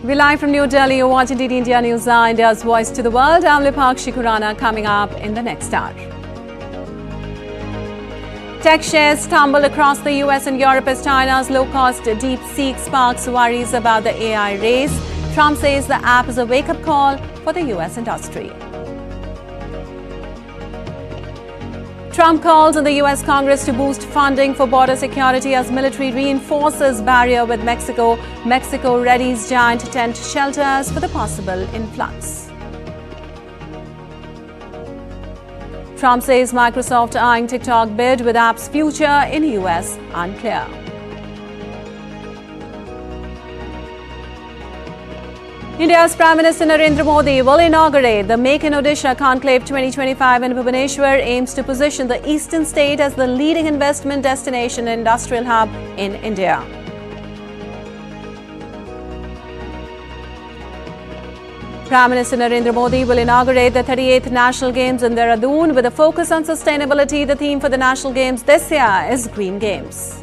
We're live from New Delhi. You're watching DD India News, India's voice to the world. I'm Lipakshi Khurana. Coming up in the next hour. Tech shares tumbled across the US and Europe as China's low-cost DeepSeek sparks worries about the AI race. Trump says the app is a wake-up call for the US industry. Trump calls on the US Congress to boost funding for border security as military reinforces barrier with Mexico. Mexico readies giant tent shelters for the possible influx. Trump says Microsoft eyeing TikTok bid with app's future in US unclear. India's Prime Minister Narendra Modi will inaugurate the Make in Odisha Conclave 2025 in Bhubaneswar, aims to position the eastern state as the leading investment destination and industrial hub in India. Prime Minister Narendra Modi will inaugurate the 38th National Games in Dehradun with a focus on sustainability. The theme for the National Games this year is Green Games.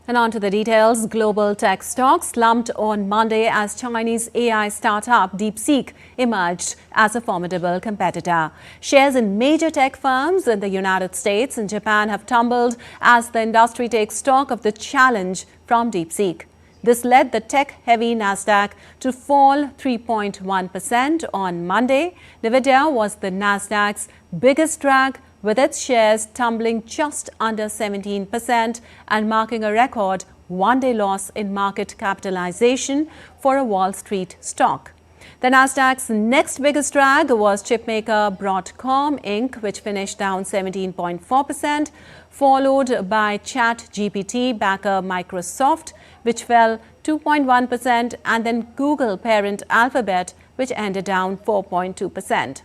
And on to the details. Global tech stocks slumped on Monday as Chinese AI startup DeepSeek emerged as a formidable competitor. Shares in major tech firms in the United States and Japan have tumbled as the industry takes stock of the challenge from DeepSeek. This led the tech-heavy Nasdaq to fall 3.1% on Monday. Nvidia was the Nasdaq's biggest drag, with its shares tumbling just under 17% and marking a record one-day loss in market capitalization for a Wall Street stock. The Nasdaq's next biggest drag was chipmaker Broadcom Inc., which finished down 17.4%, followed by ChatGPT backer Microsoft, which fell 2.1%, and then Google parent Alphabet, which ended down 4.2%.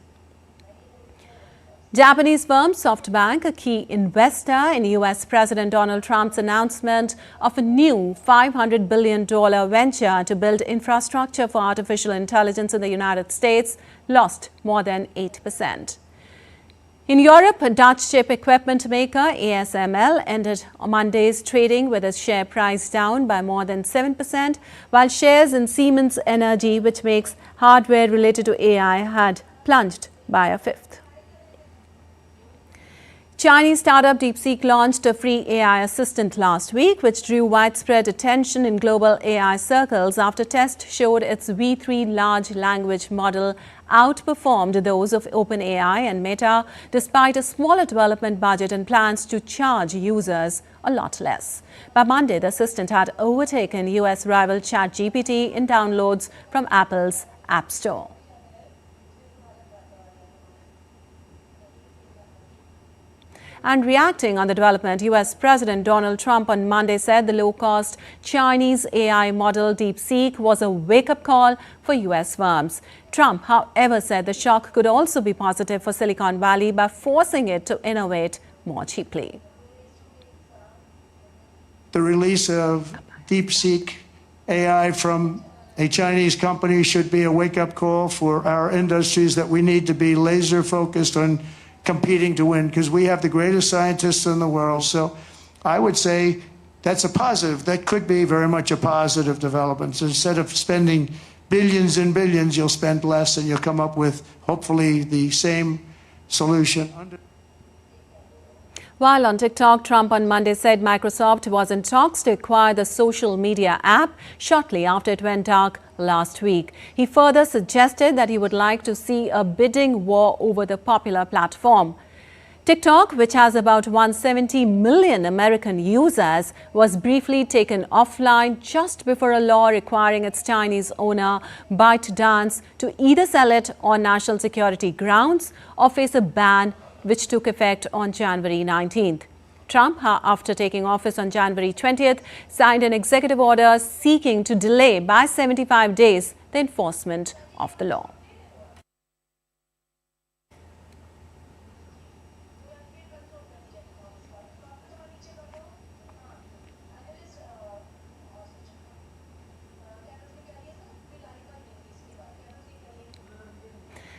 Japanese firm SoftBank, a key investor in US President Donald Trump's announcement of a new $500 billion venture to build infrastructure for artificial intelligence in the United States, lost more than 8%. In Europe, Dutch chip equipment maker ASML ended Monday's trading with its share price down by more than 7%, while shares in Siemens Energy, which makes hardware related to AI, had plunged by a fifth. Chinese startup DeepSeek launched a free AI assistant last week, which drew widespread attention in global AI circles after tests showed its V3 large language model outperformed those of OpenAI and Meta, despite a smaller development budget and plans to charge users a lot less. By Monday, the assistant had overtaken US rival ChatGPT in downloads from Apple's App Store. And reacting on the development, US President Donald Trump on Monday said the low-cost Chinese AI model DeepSeek was a wake-up call for US firms. Trump, however, said the shock could also be positive for Silicon Valley by forcing it to innovate more cheaply. The release of DeepSeek AI from a Chinese company should be a wake-up call for our industries that we need to be laser-focused on competing to win, because we have the greatest scientists in the world. So I would say that's a positive. That could be very much a positive development. So instead of spending billions and billions, you'll spend less and you'll come up with, hopefully, the same solution. While on TikTok, Trump on Monday said Microsoft was in talks to acquire the social media app shortly after it went dark last week. He further suggested that he would like to see a bidding war over the popular platform. TikTok, which has about 170 million American users, was briefly taken offline just before a law requiring its Chinese owner, ByteDance, to either sell it on national security grounds or face a ban, which took effect on January 19th. Trump, after taking office on January 20th, signed an executive order seeking to delay by 75 days the enforcement of the law.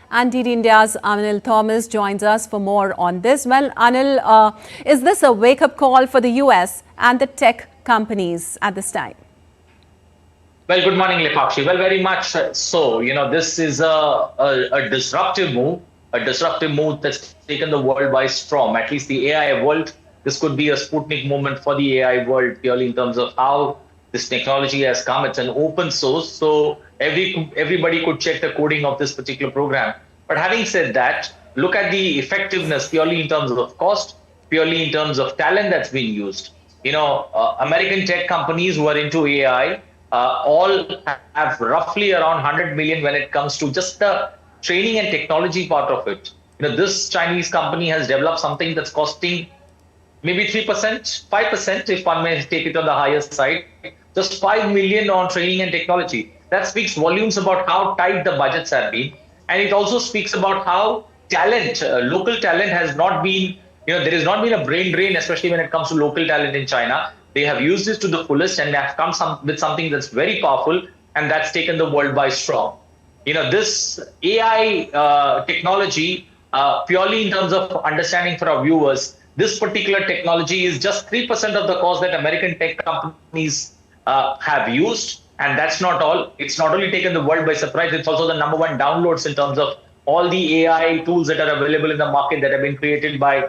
And DD India's Anil Thomas joins us for more on this. Well, Anil, is this a wake-up call for the US and the tech companies at this time? Well, good morning, Lepakshi. Well, very much so. This is a disruptive move that's taken the world by storm, at least the AI world. This could be a Sputnik moment for the AI world, purely in terms of how this technology has come. It's an open source, so everybody could check the coding of this particular program. But having said that, look at the effectiveness purely in terms of cost, purely in terms of talent that's been used. American tech companies who are into AI all have roughly around 100 million when it comes to just the training and technology part of it. This Chinese company has developed something that's costing maybe 3%, 5%, if one may take it on the higher side, just 5 million on training and technology. That speaks volumes about how tight the budgets have been. And it also speaks about how talent, local talent has not been, there has not been a brain drain, especially when it comes to local talent in China. They have used this to the fullest and have come with something that's very powerful, and that's taken the world by storm. This AI technology, purely in terms of understanding for our viewers, this particular technology is just 3% of the cost that American tech companies have used. And that's not all. It's not only taken the world by surprise, it's also the #1 downloads in terms of all the AI tools that are available in the market that have been created by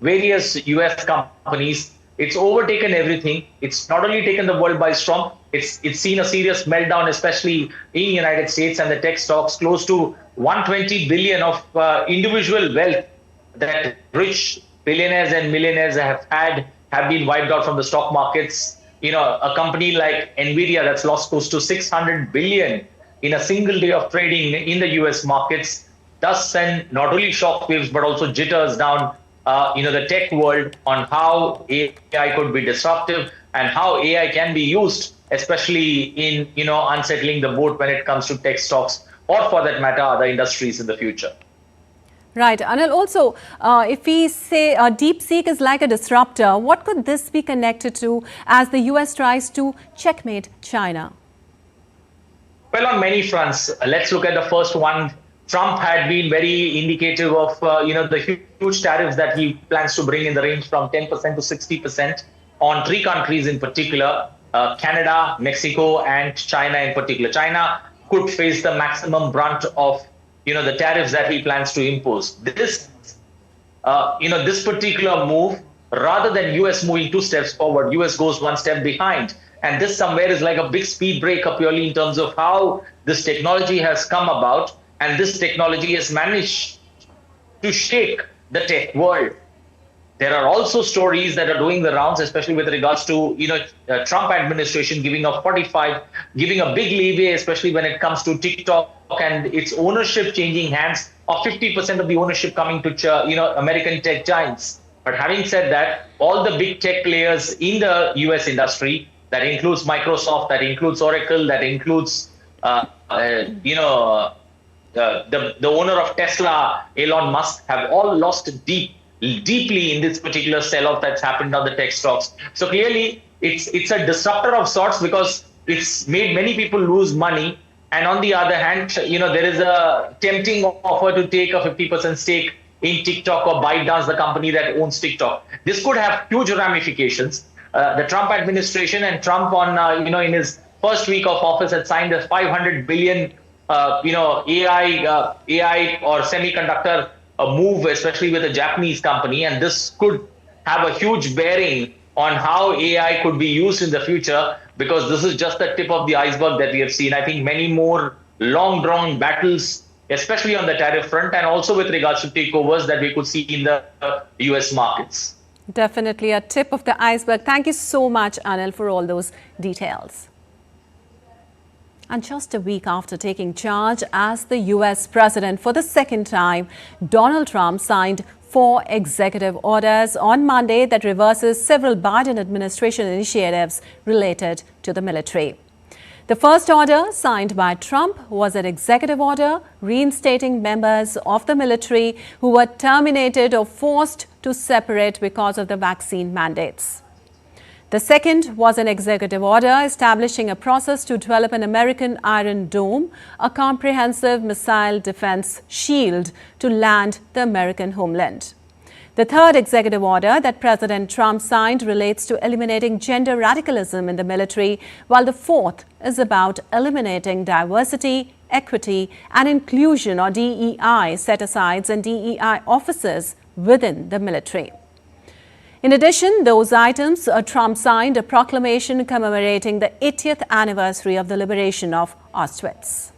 various US companies. It's overtaken everything. It's not only taken the world by storm, it's seen a serious meltdown, especially in the United States and the tech stocks. Close to 120 billion of individual wealth that rich billionaires and millionaires have been wiped out from the stock markets. A company like Nvidia that's lost close to 600 billion in a single day of trading in the US markets does send not only shockwaves, but also jitters down the tech world on how AI could be disruptive and how AI can be used, especially in, unsettling the boat when it comes to tech stocks or, for that matter, other industries in the future. Right. Anil, also, if we say DeepSeek is like a disruptor, what could this be connected to as the US tries to checkmate China? Well, on many fronts. Let's look at the first one. Trump had been very indicative of, the huge tariffs that he plans to bring in the range from 10% to 60% on 3 countries in particular, Canada, Mexico, and China in particular. China could face the maximum brunt of the tariffs that he plans to impose. This particular move, rather than US moving 2 steps forward, US goes 1 step behind. And this somewhere is like a big speed breaker purely in terms of how this technology has come about. And this technology has managed to shake the tech world. There are also stories that are doing the rounds, especially with regards to, Trump administration giving a big leeway, especially when it comes to TikTok and its ownership changing hands, of 50% of the ownership coming to, American tech giants. But having said that, all the big tech players in the US industry, that includes Microsoft, that includes Oracle, that includes, the owner of Tesla, Elon Musk, have all lost deeply in this particular sell-off that's happened on the tech stocks. So clearly, it's a disruptor of sorts because it's made many people lose money. And on the other hand, there is a tempting offer to take a 50% stake in TikTok or ByteDance, the company that owns TikTok. This could have huge ramifications. The Trump administration and Trump in his first week of office had signed a 500 billion AI or semiconductor move, especially with a Japanese company. And this could have a huge bearing on how AI could be used in the future, because this is just the tip of the iceberg that we have seen. I think many more long-drawn battles, especially on the tariff front, and also with regards to takeovers that we could see in the US markets. Definitely a tip of the iceberg. Thank you so much, Anil, for all those details. And just a week after taking charge as the US president for the second time, Donald Trump signed 4 executive orders on Monday that reverses several Biden administration initiatives related to the military. The first order signed by Trump was an executive order reinstating members of the military who were terminated or forced to separate because of the vaccine mandates. The second was an executive order establishing a process to develop an American Iron Dome, a comprehensive missile defense shield to land the American homeland. The third executive order that President Trump signed relates to eliminating gender radicalism in the military, while the fourth is about eliminating diversity, equity and inclusion or DEI set-asides and DEI officers within the military. In addition, those items, Trump signed a proclamation commemorating the 80th anniversary of the liberation of Auschwitz.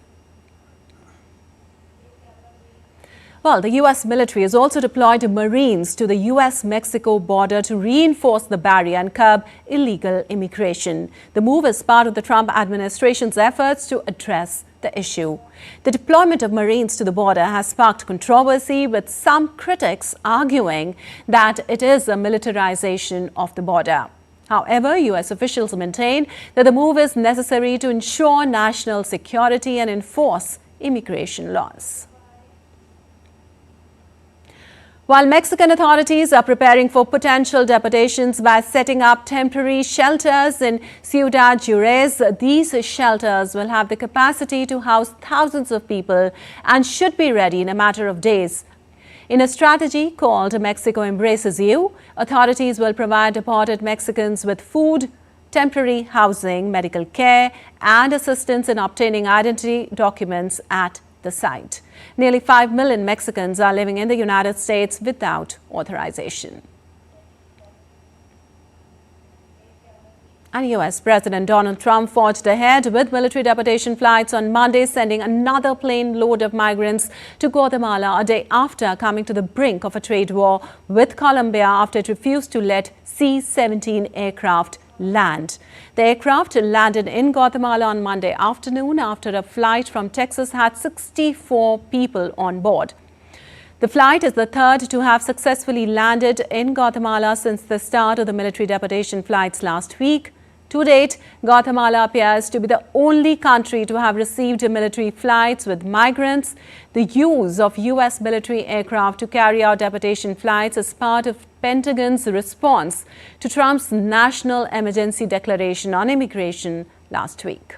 Well, the U.S. military has also deployed Marines to the U.S.-Mexico border to reinforce the barrier and curb illegal immigration. The move is part of the Trump administration's efforts to address the issue. The deployment of Marines to the border has sparked controversy, with some critics arguing that it is a militarization of the border. However, U.S. officials maintain that the move is necessary to ensure national security and enforce immigration laws. While Mexican authorities are preparing for potential deportations by setting up temporary shelters in Ciudad Juarez, these shelters will have the capacity to house thousands of people and should be ready in a matter of days. In a strategy called Mexico Embraces You, authorities will provide deported Mexicans with food, temporary housing, medical care, and assistance in obtaining identity documents at the site. Nearly 5 million Mexicans are living in the United States without authorization. And U.S. President Donald Trump forged ahead with military deportation flights on Monday, sending another plane load of migrants to Guatemala a day after coming to the brink of a trade war with Colombia after it refused to let C-17 aircraft land. The aircraft landed in Guatemala on Monday afternoon after a flight from Texas had 64 people on board. The flight is the third to have successfully landed in Guatemala since the start of the military deportation flights last week. To date, Guatemala appears to be the only country to have received military flights with migrants. The use of U.S. military aircraft to carry out deportation flights is part of Pentagon's response to Trump's national emergency declaration on immigration last week.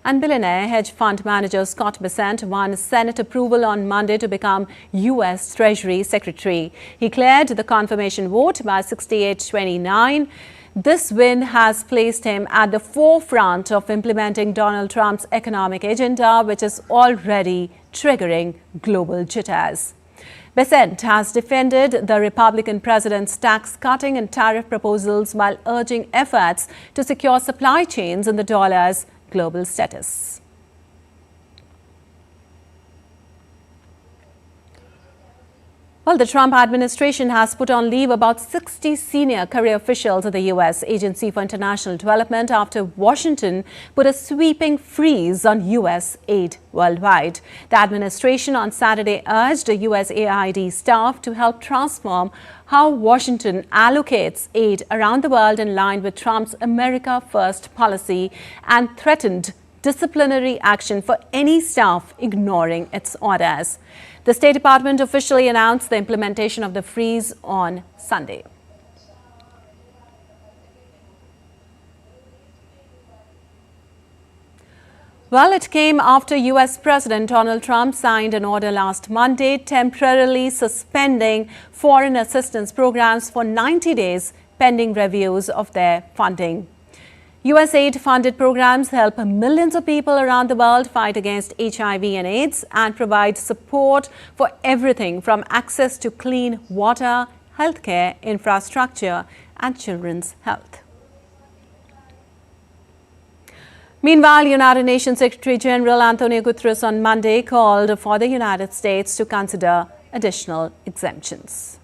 And billionaire hedge fund manager Scott Bessent won Senate approval on Monday to become U.S. Treasury Secretary. He cleared the confirmation vote by 68-29. This win has placed him at the forefront of implementing Donald Trump's economic agenda, which is already triggering global jitters. Bessent has defended the Republican president's tax-cutting and tariff proposals while urging efforts to secure supply chains in the dollar's global status. Well, the Trump administration has put on leave about 60 senior career officials at the U.S. Agency for International Development after Washington put a sweeping freeze on U.S. aid worldwide. The administration on Saturday urged USAID staff to help transform how Washington allocates aid around the world in line with Trump's America First policy and threatened disciplinary action for any staff ignoring its orders. The State Department officially announced the implementation of the freeze on Sunday. Well, it came after U.S. President Donald Trump signed an order last Monday temporarily suspending foreign assistance programs for 90 days pending reviews of their funding. USAID-funded programs help millions of people around the world fight against HIV and AIDS and provide support for everything from access to clean water, healthcare, infrastructure, and children's health. Meanwhile, United Nations Secretary General Antonio Guterres on Monday called for the United States to consider additional exemptions.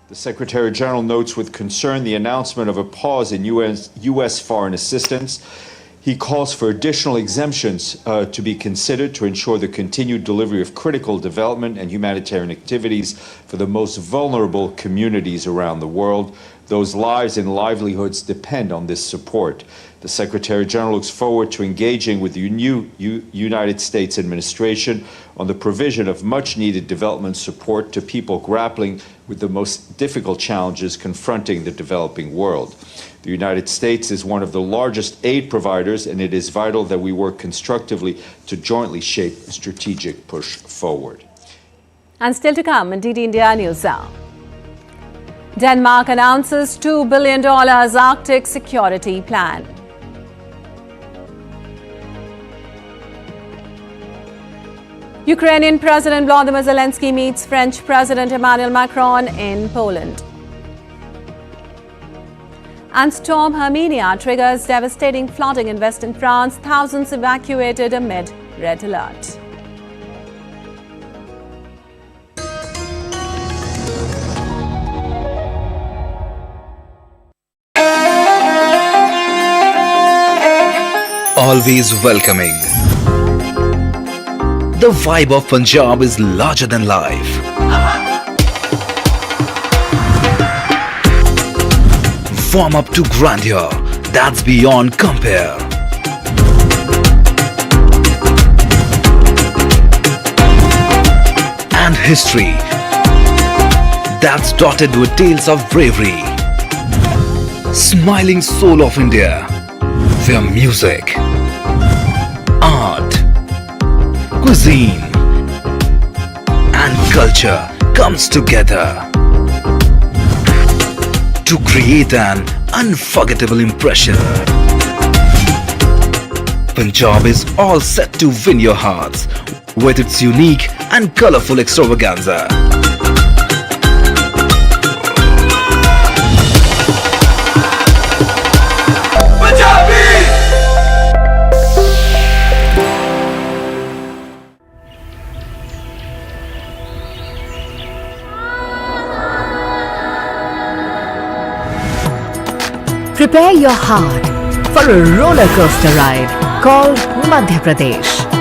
The Secretary General notes with concern the announcement of a pause in U.S. foreign assistance. He calls for additional exemptions to be considered to ensure the continued delivery of critical development and humanitarian activities for the most vulnerable communities around the world. Those lives and livelihoods depend on this support. The Secretary General looks forward to engaging with the new United States administration on the provision of much-needed development support to people grappling with the most difficult challenges confronting the developing world. The United States is one of the largest aid providers, and it is vital that we work constructively to jointly shape a strategic push forward. And still to come in DD India News Hour. Denmark announces $2 billion Arctic security plan. Ukrainian President Volodymyr Zelensky meets French President Emmanuel Macron in Poland. And Storm Hermine triggers devastating flooding in western France, thousands evacuated amid red alert. Always welcoming. The vibe of Punjab is larger than life. Warm up to grandeur that's beyond compare. And history that's dotted with tales of bravery. Smiling soul of India, where music, art, cuisine and culture comes together to create an unforgettable impression. Punjab is all set to win your hearts with its unique and colorful extravaganza. Prepare your heart for a roller coaster ride called Madhya Pradesh.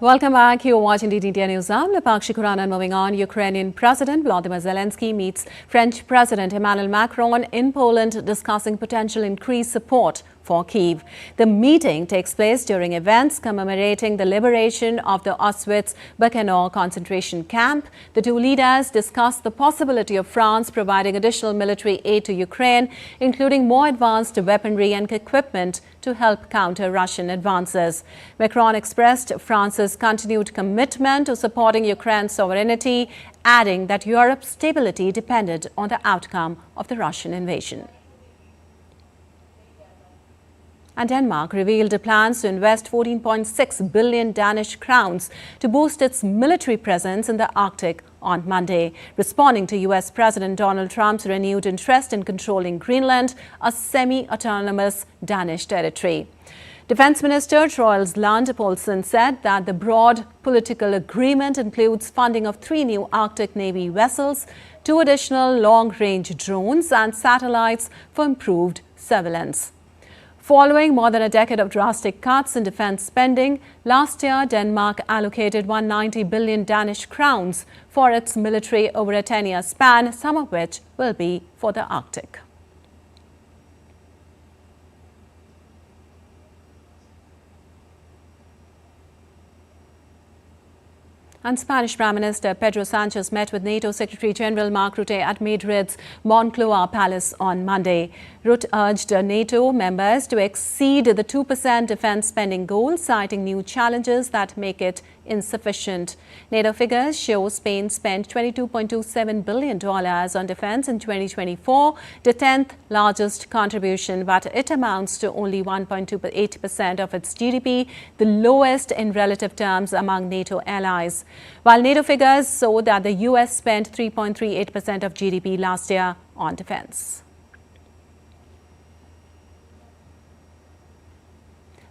Welcome back. You're watching DD India News. I'm Lipakshi Khurana. Moving on, Ukrainian President Volodymyr Zelensky meets French President Emmanuel Macron in Poland, discussing potential increased support for Kyiv. The meeting takes place during events commemorating the liberation of the Auschwitz-Birkenau concentration camp. The two leaders discussed the possibility of France providing additional military aid to Ukraine, including more advanced weaponry and equipment to help counter Russian advances. Macron expressed France's continued commitment to supporting Ukraine's sovereignty, adding that Europe's stability depended on the outcome of the Russian invasion. And Denmark revealed plans to invest 14.6 billion Danish crowns to boost its military presence in the Arctic on Monday, responding to US President Donald Trump's renewed interest in controlling Greenland, a semi-autonomous Danish territory. Defence Minister Troels Lund Poulsen said that the broad political agreement includes funding of 3 new Arctic Navy vessels, 2 additional long-range drones and satellites for improved surveillance. Following more than a decade of drastic cuts in defence spending, last year Denmark allocated 190 billion Danish crowns for its military over a 10-year span, some of which will be for the Arctic. And Spanish Prime Minister Pedro Sanchez met with NATO Secretary General Mark Rutte at Madrid's Moncloa Palace on Monday. Rutte urged NATO members to exceed the 2% defence spending goal, citing new challenges that make it insufficient. NATO figures show Spain spent $22.27 billion on defence in 2024, the 10th largest contribution, but it amounts to only 1.28% of its GDP, the lowest in relative terms among NATO allies. While NATO figures show that the US spent 3.38% of GDP last year on defence.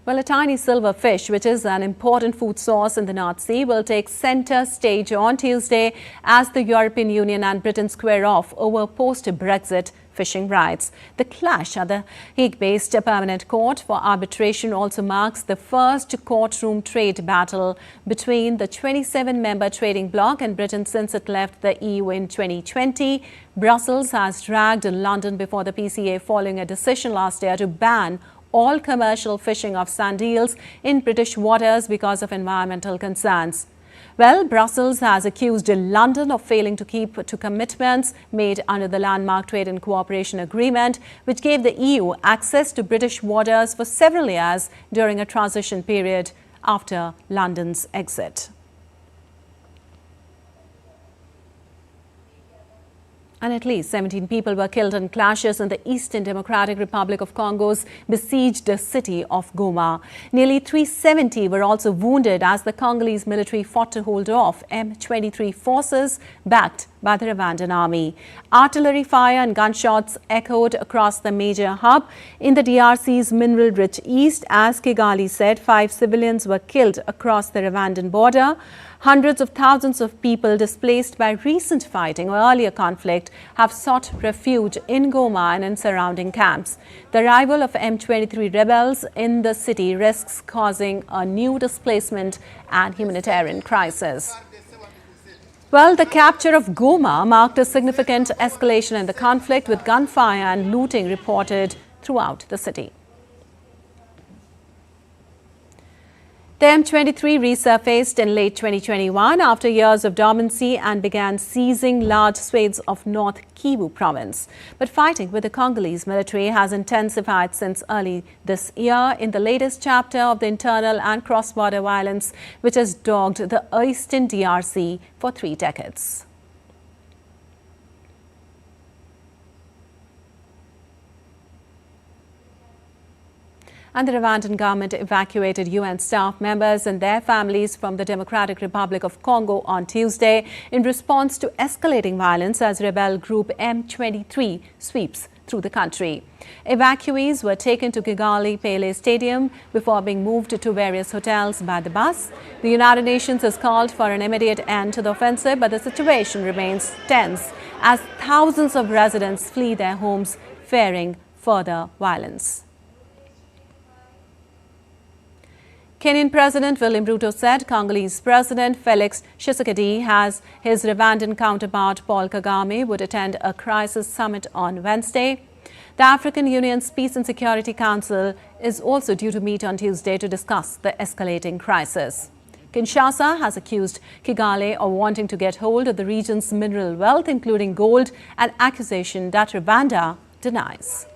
Well, a tiny silver fish, which is an important food source in the North Sea, will take centre stage on Tuesday as the European Union and Britain square off over post-Brexit fishing rights. The clash at the Hague-based Permanent Court for Arbitration also marks the first courtroom trade battle between the 27-member trading bloc and Britain since it left the EU in 2020. Brussels has dragged London before the PCA following a decision last year to ban all commercial fishing of sand eels in British waters because of environmental concerns. Well, Brussels has accused London of failing to keep to commitments made under the landmark Trade and Cooperation Agreement, which gave the EU access to British waters for several years during a transition period after London's exit. And at least 17 people were killed in clashes in the Eastern Democratic Republic of Congo's besieged city of Goma. Nearly 370 were also wounded as the Congolese military fought to hold off M23 forces backed by the Rwandan army. Artillery fire and gunshots echoed across the major hub in the DRC's mineral-rich east. As Kigali said, 5 civilians were killed across the Rwandan border. Hundreds of thousands of people displaced by recent fighting or earlier conflict have sought refuge in Goma and in surrounding camps. The arrival of M23 rebels in the city risks causing a new displacement and humanitarian crisis. Well, the capture of Goma marked a significant escalation in the conflict, with gunfire and looting reported throughout the city. The M23 resurfaced in late 2021 after years of dormancy and began seizing large swathes of North Kivu province. But fighting with the Congolese military has intensified since early this year in the latest chapter of the internal and cross-border violence which has dogged the eastern DRC for 3 decades. And the Rwandan government evacuated UN staff members and their families from the Democratic Republic of Congo on Tuesday in response to escalating violence as rebel group M23 sweeps through the country. Evacuees were taken to Kigali Pele Stadium before being moved to various hotels by the bus. The United Nations has called for an immediate end to the offensive, but the situation remains tense as thousands of residents flee their homes, fearing further violence. Kenyan President William Ruto said Congolese President Felix Tshisekedi has his Rwandan counterpart Paul Kagame would attend a crisis summit on Wednesday. The African Union's Peace and Security Council is also due to meet on Tuesday to discuss the escalating crisis. Kinshasa has accused Kigali of wanting to get hold of the region's mineral wealth, including gold, an accusation that Rwanda denies.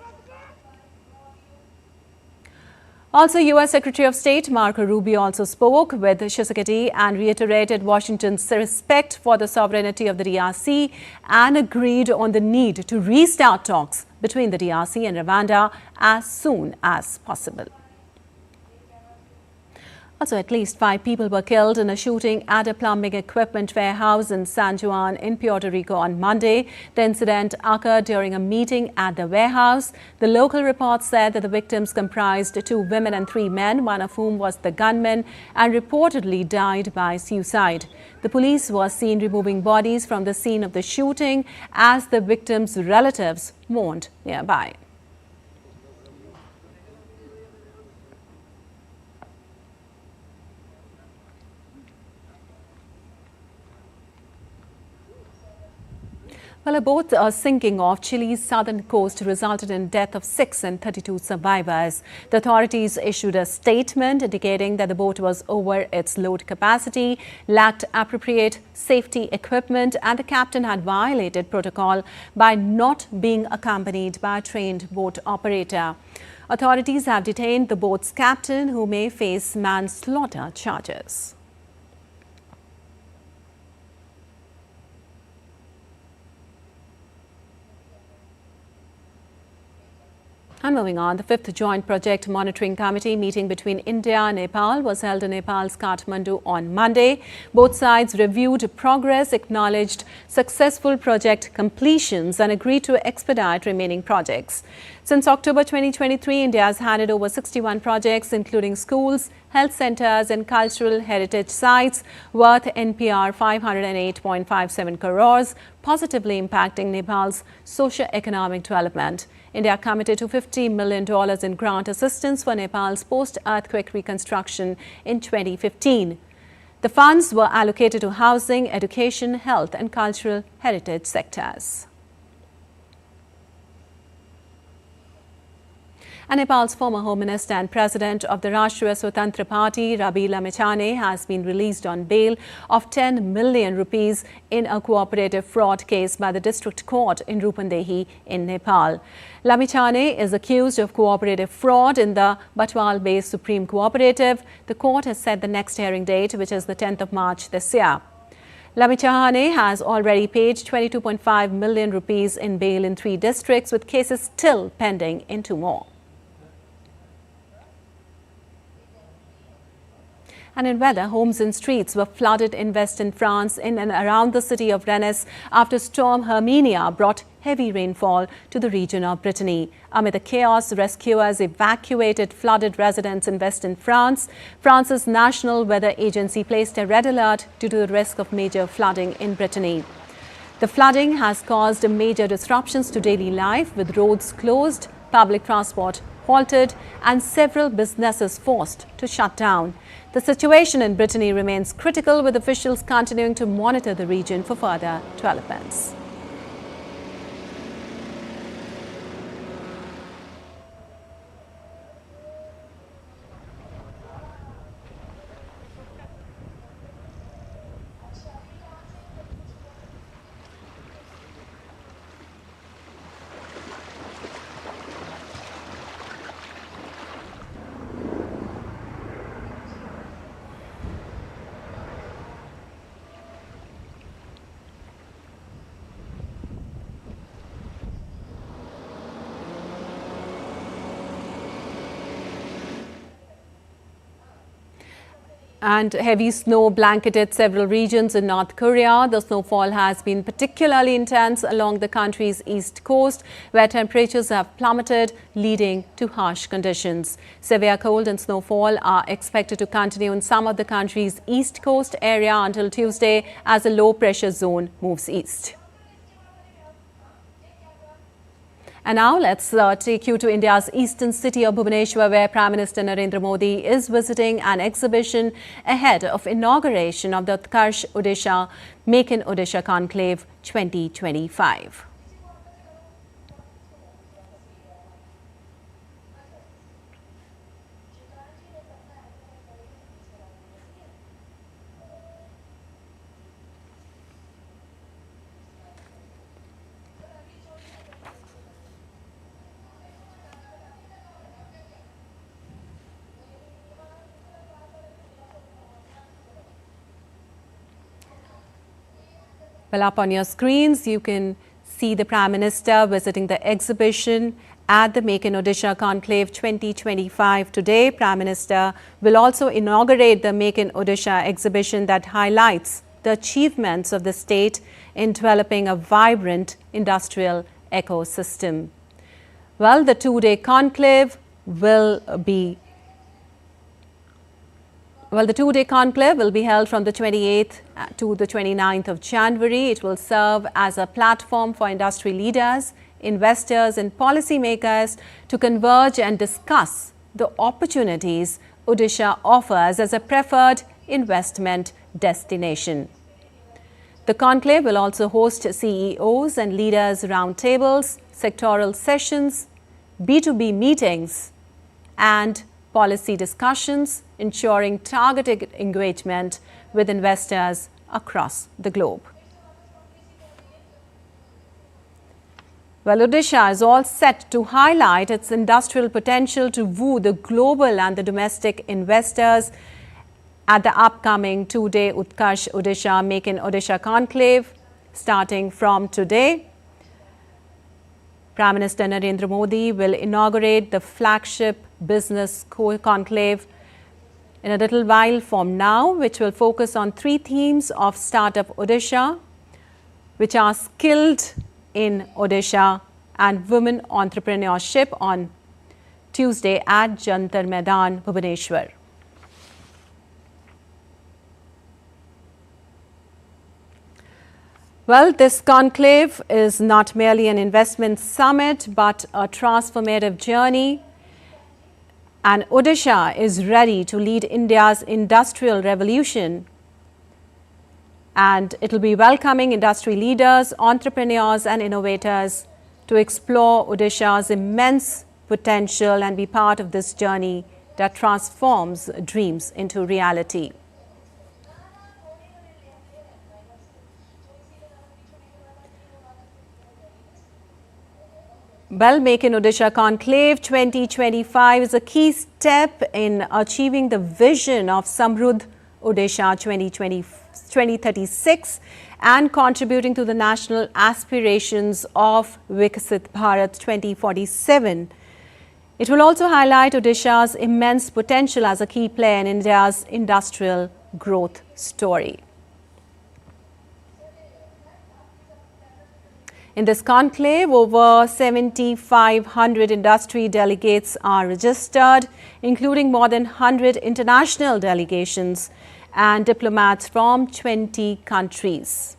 Also, U.S. Secretary of State Marco Rubio also spoke with Tshisekedi and reiterated Washington's respect for the sovereignty of the DRC and agreed on the need to restart talks between the DRC and Rwanda as soon as possible. Also, at least 5 people were killed in a shooting at a plumbing equipment warehouse in San Juan in Puerto Rico on Monday. The incident occurred during a meeting at the warehouse. The local report said that the victims comprised 2 women and 3 men, one of whom was the gunman and reportedly died by suicide. The police was seen removing bodies from the scene of the shooting as the victims' relatives mourned nearby. Well, a boat sinking off Chile's southern coast resulted in death of 6 and 32 survivors. The authorities issued a statement indicating that the boat was over its load capacity, lacked appropriate safety equipment, and the captain had violated protocol by not being accompanied by a trained boat operator. Authorities have detained the boat's captain, who may face manslaughter charges. And moving on, the 5th Joint Project Monitoring Committee meeting between India and Nepal was held in Nepal's Kathmandu on Monday. Both sides reviewed progress, acknowledged successful project completions and agreed to expedite remaining projects. Since October 2023, India has handed over 61 projects, including schools, health centers and cultural heritage sites, worth NPR 508.57 crores, positively impacting Nepal's socio-economic development. India committed to $50 million in grant assistance for Nepal's post-earthquake reconstruction in 2015. The funds were allocated to housing, education, health and cultural heritage sectors. And Nepal's former Home Minister and President of the Rashtriya Swatantra Party, Rabi Lamechhane, has been released on bail of 10 million rupees in a cooperative fraud case by the District Court in Rupandehi in Nepal. Lamechhane is accused of cooperative fraud in the Batwal-based Supreme Cooperative. The court has set the next hearing date, which is the 10th of March this year. Lamechhane has already paid 22.5 million rupees in bail in 3 districts, with cases still pending in 2 more. And in weather, homes and streets were flooded in western France in and around the city of Rennes after Storm Herminia brought heavy rainfall to the region of Brittany. Amid the chaos, rescuers evacuated flooded residents in western France. France's National Weather Agency placed a red alert due to the risk of major flooding in Brittany. The flooding has caused major disruptions to daily life, with roads closed, public transport halted, and several businesses forced to shut down. The situation in Brittany remains critical, with officials continuing to monitor the region for further developments. And heavy snow blanketed several regions in North Korea. The snowfall has been particularly intense along the country's east coast, where temperatures have plummeted, leading to harsh conditions. Severe cold and snowfall are expected to continue in some of the country's east coast area until Tuesday as a low-pressure zone moves east. And now let's take you to India's eastern city of Bhubaneswar, where Prime Minister Narendra Modi is visiting an exhibition ahead of inauguration of the Utkarsh Odisha Make in Odisha Conclave 2025. Well, up on your screens, you can see the Prime Minister visiting the exhibition at the Make in Odisha Conclave 2025 today. Prime Minister will also inaugurate the Make in Odisha exhibition that highlights the achievements of the state in developing a vibrant industrial ecosystem. Well, the two-day conclave will be held from the 28th to the 29th of January. It will serve as a platform for industry leaders, investors and policymakers to converge and discuss the opportunities Odisha offers as a preferred investment destination. The conclave will also host CEOs and leaders roundtables, sectoral sessions, B2B meetings and policy discussions, ensuring targeted engagement with investors across the globe. Well, Odisha is all set to highlight its industrial potential to woo the global and the domestic investors at the upcoming two-day Utkarsh Odisha Make in Odisha Conclave starting from today. Prime Minister Narendra Modi will inaugurate the flagship business conclave in a little while from now, which will focus on three themes of Startup Odisha, which are skilled in Odisha and women entrepreneurship on Tuesday at Jantar Maidan, Bhubaneswar. Well, this conclave is not merely an investment summit, but a transformative journey. And Odisha is ready to lead India's industrial revolution. And it will be welcoming industry leaders, entrepreneurs and innovators to explore Odisha's immense potential and be part of this journey that transforms dreams into reality. Well, Make in Odisha Conclave 2025 is a key step in achieving the vision of Samruddh Odisha 2036 and contributing to the national aspirations of Viksit Bharat 2047. It will also highlight Odisha's immense potential as a key player in India's industrial growth story. In this conclave, over 7,500 industry delegates are registered, including more than 100 international delegations and diplomats from 20 countries.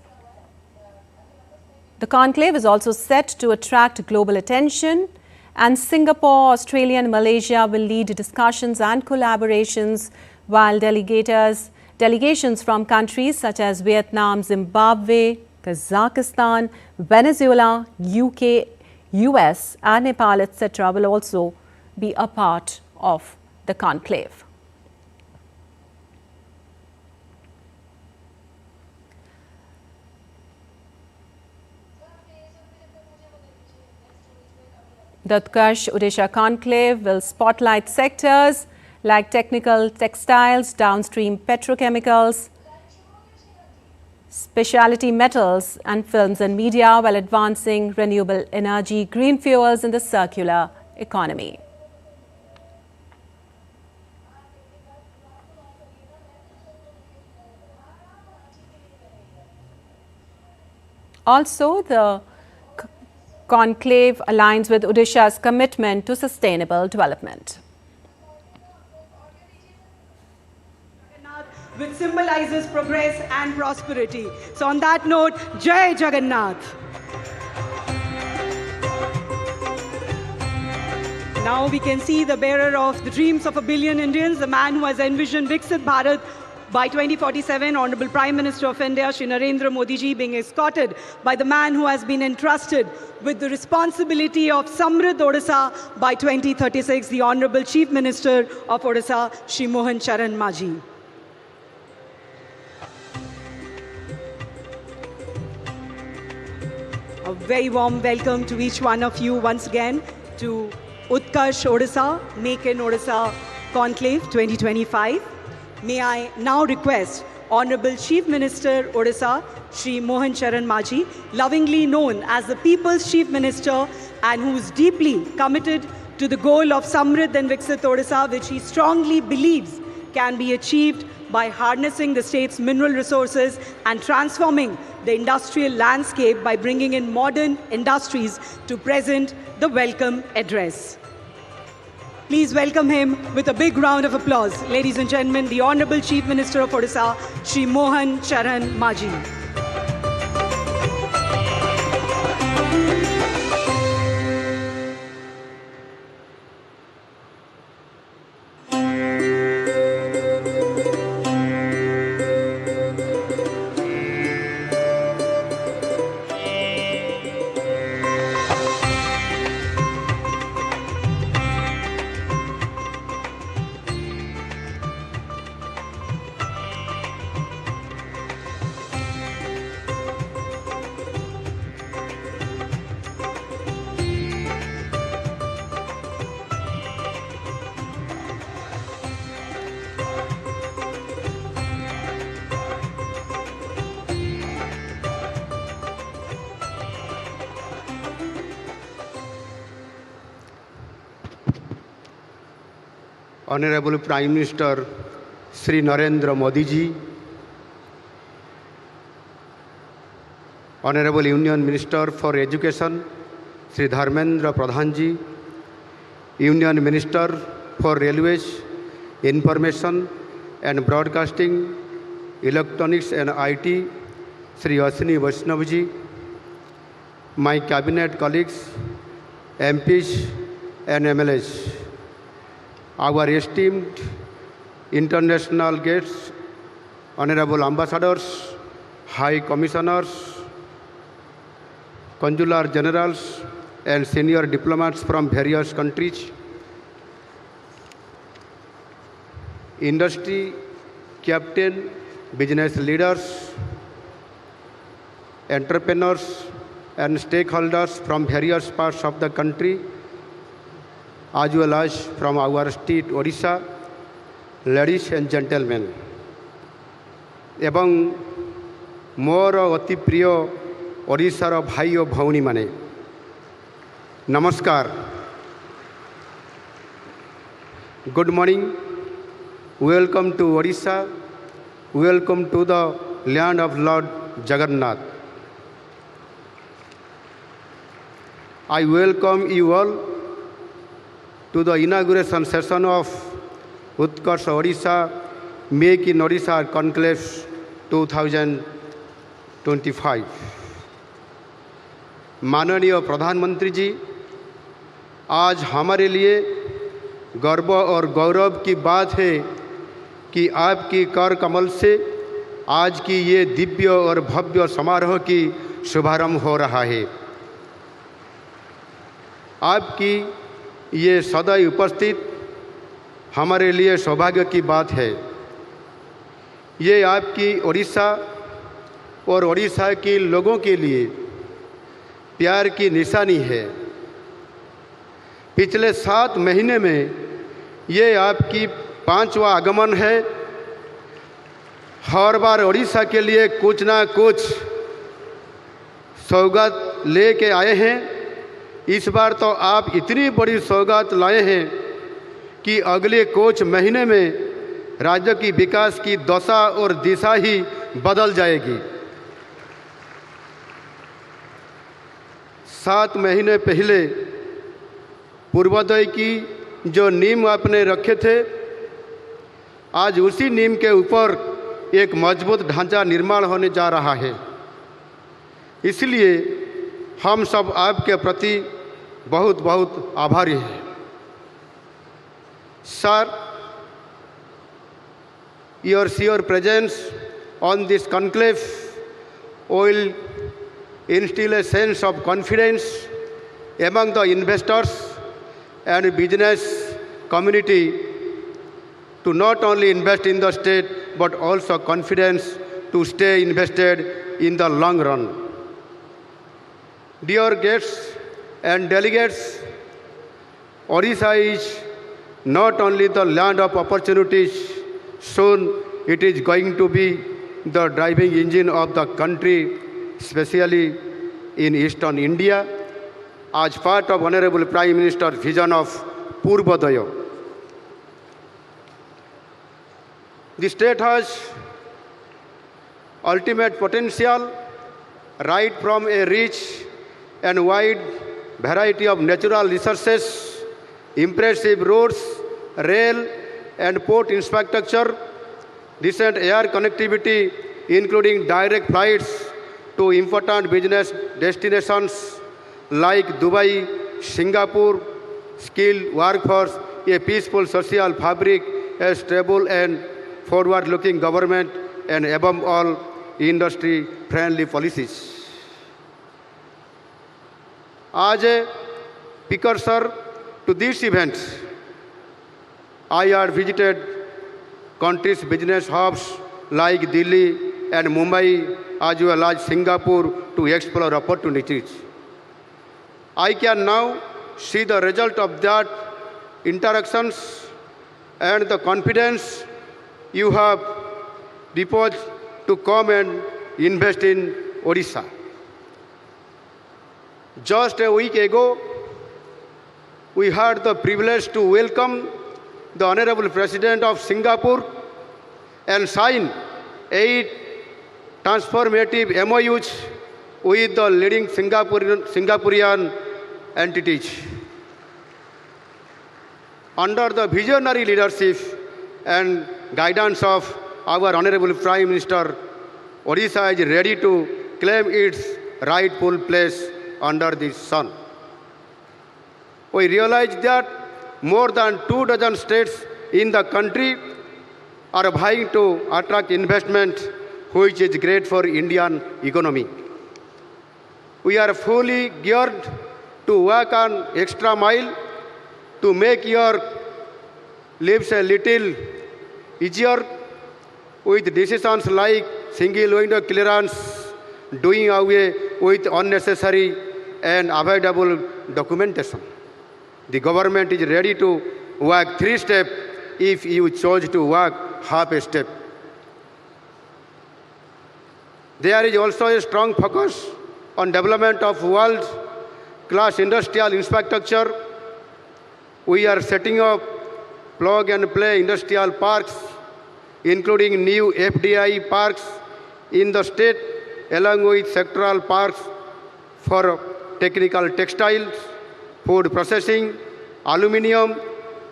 The conclave is also set to attract global attention, and Singapore, Australia and Malaysia will lead discussions and collaborations, while delegations from countries such as Vietnam, Zimbabwe, Kazakhstan, Venezuela, UK, US and Nepal, etc. will also be a part of the conclave. The Utkarsh Odisha Conclave will spotlight sectors like technical textiles, downstream petrochemicals, specialty metals and films and media, while advancing renewable energy, green fuels and the circular economy. Also, the conclave aligns with Odisha's commitment to sustainable development, which symbolizes progress and prosperity. So on that note, Jai Jagannath. Now we can see the bearer of the dreams of a billion Indians, the man who has envisioned Viksit Bharat by 2047, Honorable Prime Minister of India, Shri Narendra Modi ji, being escorted by the man who has been entrusted with the responsibility of Samruddh Odisha by 2036, the Honorable Chief Minister of Odisha, Shri Mohan Charan Majhi. A very warm welcome to each one of you once again to Utkarsh Odisha, Make in Odisha Conclave 2025. May I now request Honorable Chief Minister Odisha, Shri Mohan Charan Majhi, lovingly known as the People's Chief Minister and who is deeply committed to the goal of Samriddh and Viksit Odisha, which he strongly believes can be achieved by harnessing the state's mineral resources and transforming the industrial landscape by bringing in modern industries to present the welcome address. Please welcome him with a big round of applause. Ladies and gentlemen, the Honorable Chief Minister of Odisha, Shri Mohan Charan Majhi. Honorable Prime Minister Sri Narendra Modi ji, Honorable Union Minister for Education Sri Dharmendra Pradhan ji, Union Minister for Railways, Information and Broadcasting, Electronics and IT Sri Ashwini Vaishnav ji, my cabinet colleagues, MPs and MLAs, our esteemed international guests, honorable ambassadors, high commissioners, consular generals and senior diplomats from various countries, industry captain, business leaders, entrepreneurs and stakeholders from various parts of the country, as well as from our state Odisha, ladies and gentlemen, एवं मोर अति प्रिय ओडिशार भाई और भौणी माने नमस्कार, good morning, welcome to Odisha, welcome to the land of lord Jagannath. I welcome you all to the inauguration session of Utkarsha Odisha Make in Odisha Conclave 2025. माननीय प्रधानमंत्री जी, आज हमारे लिए गर्व और गौरव की बात है कि आपकी कर कमल से आज की ये दिव्य और भव्य समारोह की शुभारंभ हो रहा है. आपकी ये सदैव उपस्थित हमारे लिए सौभाग्य की बात है. ये आपकी ओडिशा और ओडिशा के लोगों के लिए प्यार की निशानी है. पिछले 7 महीने में ये आपकी 5वां आगमन है. हर बार ओडिशा के लिए कुछ ना कुछ सौगात लेके आए हैं. इस बार तो आप इतनी बड़ी सौगात लाए हैं कि अगले कुछ महीने में राज्य की विकास की दशा और दिशा ही बदल जाएगी. 7 महीने पहले पूर्वोदय की जो नींव आपने रखे थे, आज उसी नींव के ऊपर एक मजबूत ढांचा निर्माण होने जा रहा है. इसलिए हम सब आपके प्रति बहुत बहुत आभारी हैं. Sir, your sheer presence on this conclave will instill a sense of confidence among the investors and business community to not only invest in the state but also confidence to stay invested in the long run. Dear guests and delegates, Odisha is not only the land of opportunities, soon it is going to be the driving engine of the country, especially in eastern India, as part of Honorable Prime Minister's vision of Purvodaya. The state has ultimate potential right from a rich and wide variety of natural resources, impressive roads, rail and port infrastructure, decent air connectivity, including direct flights to important business destinations like Dubai, Singapore, skilled workforce, a peaceful social fabric, a stable and forward-looking government, and above all, industry-friendly policies. As a precursor to these events, I had visited countries' business hubs like Delhi and Mumbai, as well as Singapore, to explore opportunities. I can now see the result of that interactions and the confidence you have deposited to come and invest in Odisha. Just a week ago, we had the privilege to welcome the Honorable President of Singapore and sign 8 transformative MOUs with the leading Singaporean entities. Under the visionary leadership and guidance of our Honorable Prime Minister, Odisha is ready to claim its rightful place under the sun. We realize that more than 24 states in the country are vying to attract investment, which is great for Indian economy. We are fully geared to work an extra mile to make your lives a little easier with decisions like single window clearance, doing away with unnecessary and avoidable documentation. The government is ready to work 3 steps if you chose to work half a step. There is also a strong focus on development of world-class industrial infrastructure. We are setting up plug-and-play industrial parks, including new FDI parks in the state, along with sectoral parks for technical textiles, food processing, aluminium,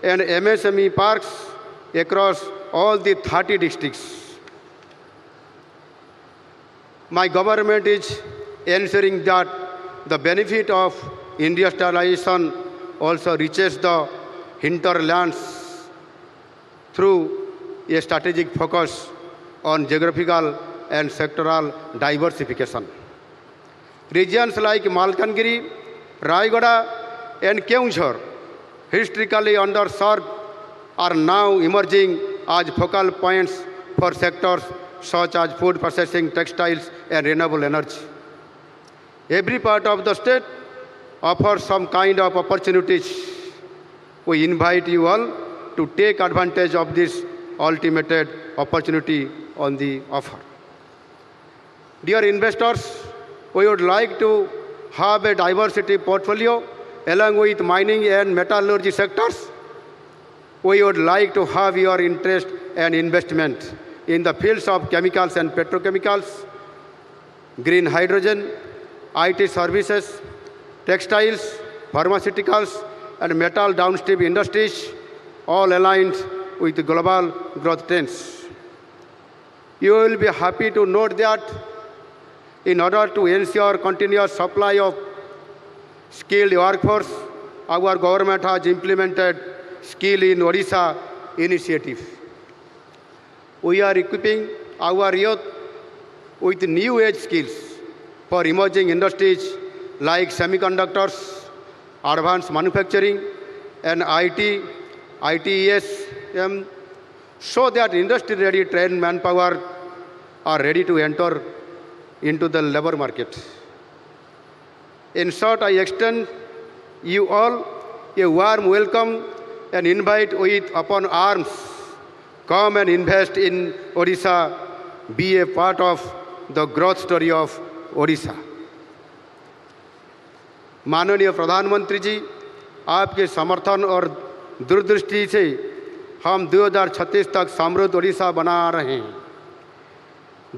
and MSME parks across all the 30 districts. My government is ensuring that the benefit of industrialization also reaches the hinterlands through a strategic focus on geographical and sectoral diversification. Regions like Malkangiri, Rayagada, and Keonjhar, historically underserved, are now emerging as focal points for sectors such as food processing, textiles, and renewable energy. Every part of the state offers some kind of opportunities. We invite you all to take advantage of this ultimate opportunity on the offer. Dear investors, we would like to have a diversity portfolio along with mining and metallurgy sectors. We would like to have your interest and investment in the fields of chemicals and petrochemicals, green hydrogen, IT services, textiles, pharmaceuticals, and metal downstream industries, all aligned with the global growth trends. You will be happy to note that in order to ensure continuous supply of skilled workforce, our government has implemented Skill in Odisha initiative. We are equipping our youth with new age skills for emerging industries like semiconductors, advanced manufacturing, and ITES, so that industry-ready trained manpower are ready to enter into the labor market. In short, I extend you all a warm welcome and invite with open arms. Come and invest in Odisha. be a part of the growth story of Odisha. माननीय प्रधानमंत्री जी, आपके समर्थन और दूरदृष्टि से हम 2036 तक समृद्ध ओडिशा बना रहे हैं।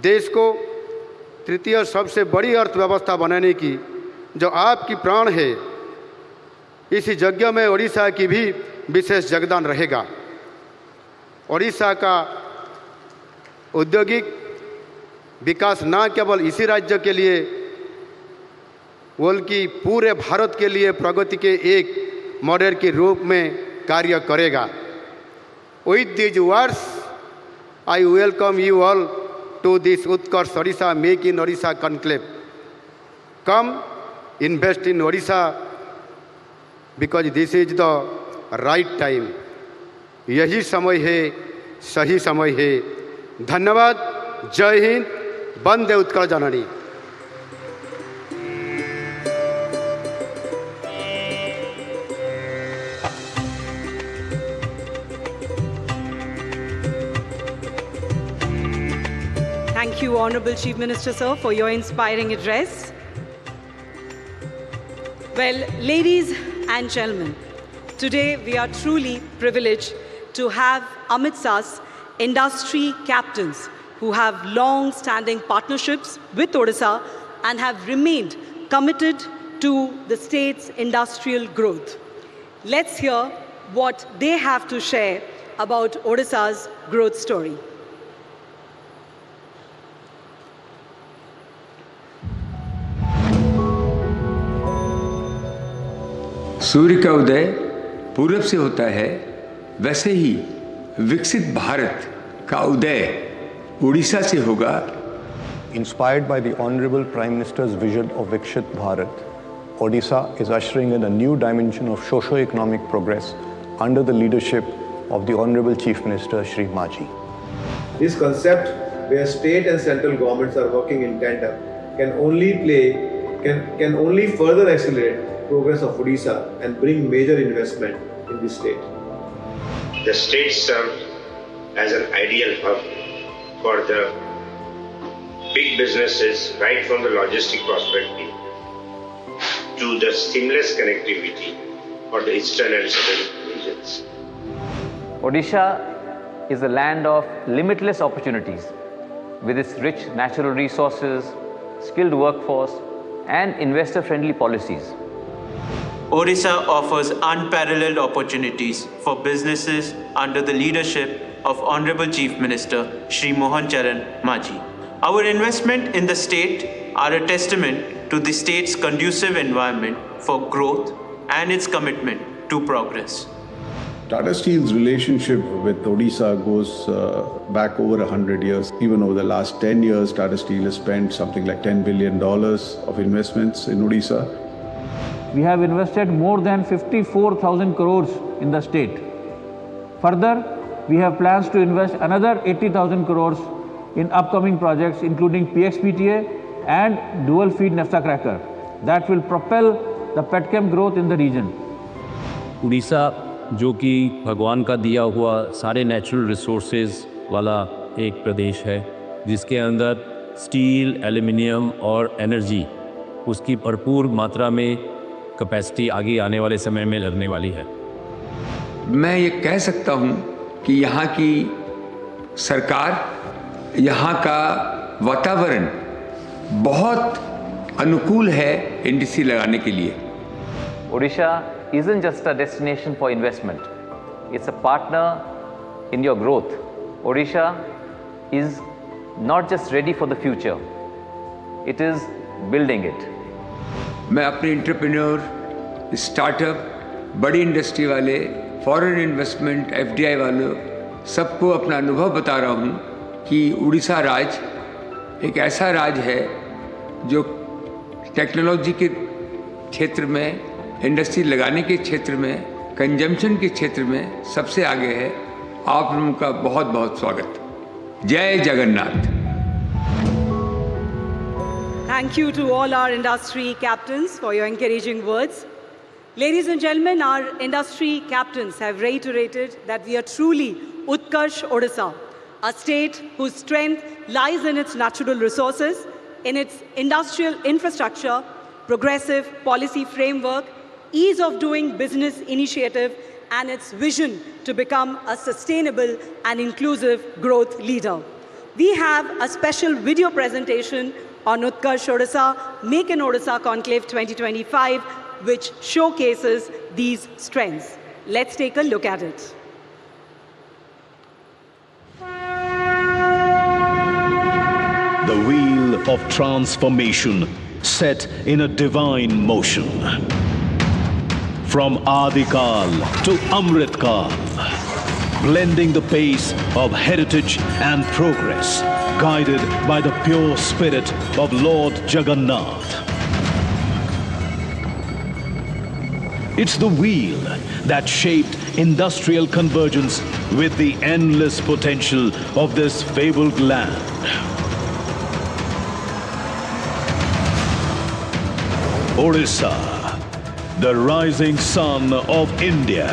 देश को तृतीय सबसे बड़ी अर्थव्यवस्था बनाने की जो आपकी प्राण है, इसी यज्ञ में ओडिशा की भी विशेष योगदान रहेगा। ओडिशा का औद्योगिक विकास न केवल इसी राज्य के लिए बल्कि पूरे भारत के लिए प्रगति के एक मॉडल के रूप में कार्य करेगा। With these words, I welcome you all to this Utkarsh Odisha Make in Odisha conclave. Come, invest in Odisha because this is the right time. यही समय है, सही समय है। धन्यवाद। जय हिंद। वंदे उत्कल जननी। Thank you, Honorable Chief Minister, sir, for your inspiring address. Well, ladies and gentlemen, today we are truly privileged to have amidst us industry captains who have long-standing partnerships with Odisha and have remained committed to the state's industrial growth. Let's hear what they have to share about Odisha's growth story. सूर्य का उदय पूरब से होता है, वैसे ही विकसित भारत का उदय उड़ीसा से होगा। Inspired by the Honorable Prime Minister's vision of Viksit Bharat, Odisha is ushering in a new dimension of socio-economic progress under the leadership of the Honorable Chief Minister Shri Maji. This concept, where state and central governments are working in tandem, can only further accelerate progress of Odisha and bring major investment in the state. The state serves as an ideal hub for the big businesses, right from the logistic prosperity to the seamless connectivity for the eastern and southern regions. Odisha is a land of limitless opportunities with its rich natural resources, skilled workforce, and investor-friendly policies. Odisha offers unparalleled opportunities for businesses under the leadership of Honorable Chief Minister Shri Mohan Charan Maji. Our investment in the state are a testament to the state's conducive environment for growth and its commitment to progress. Tata Steel's relationship with Odisha goes back over 100 years. Even over the last 10 years, Tata Steel has spent something like $10 billion of investments in Odisha. We have invested more than 54,000 crores in the state. Further, we have plans to invest another 80,000 crores in upcoming projects including PX-PTA and dual feed naphtha cracker that will propel the petchem growth in the region. Orissa जो कि भगवान का दिया हुआ सारे natural resources वाला एक प्रदेश है, जिसके अंदर स्टील, एल्युमिनियम और एनर्जी उसकी भरपूर मात्रा में कैपेसिटी आगे आने वाले समय में लगने वाली है। मैं ये कह सकता हूँ कि यहाँ की सरकार, यहाँ का वातावरण बहुत अनुकूल है इंडस्ट्री लगाने के लिए। Odisha isn't just a destination for investment. It's a partner in your growth. Odisha is not just ready for the future. It is building it. मैं अपने एंटरप्रेन्योर, स्टार्टअप, बड़ी इंडस्ट्री वाले, फॉरेन इन्वेस्टमेंट, FDI वालों सबको अपना अनुभव बता रहा हूँ कि उड़ीसा राज्य एक ऐसा राज्य है जो टेक्नोलॉजी के क्षेत्र में, इंडस्ट्री लगाने के क्षेत्र में, कंजम्पशन के क्षेत्र में सबसे आगे है। आप लोगों का बहुत बहुत स्वागत। जय Jagannath. Thank you to all our industry captains for your encouraging words. Ladies and gentlemen, our industry captains have reiterated that we are truly Utkarsh Odisha, a state whose strength lies in its natural resources, in its industrial infrastructure, progressive policy framework, ease of doing business initiative, and its vision to become a sustainable and inclusive growth leader. We have a special video presentation on Utkarsh Odisha Make in Odisha Conclave 2025, which showcases these strengths. Let's take a look at it. The wheel of transformation set in a divine motion. From Adikal to Amritkal, blending the pace of heritage and progress, guided by the pure spirit of Lord Jagannath. It's the wheel that shaped industrial convergence with the endless potential of this fabled land. Odisha, the rising sun of India.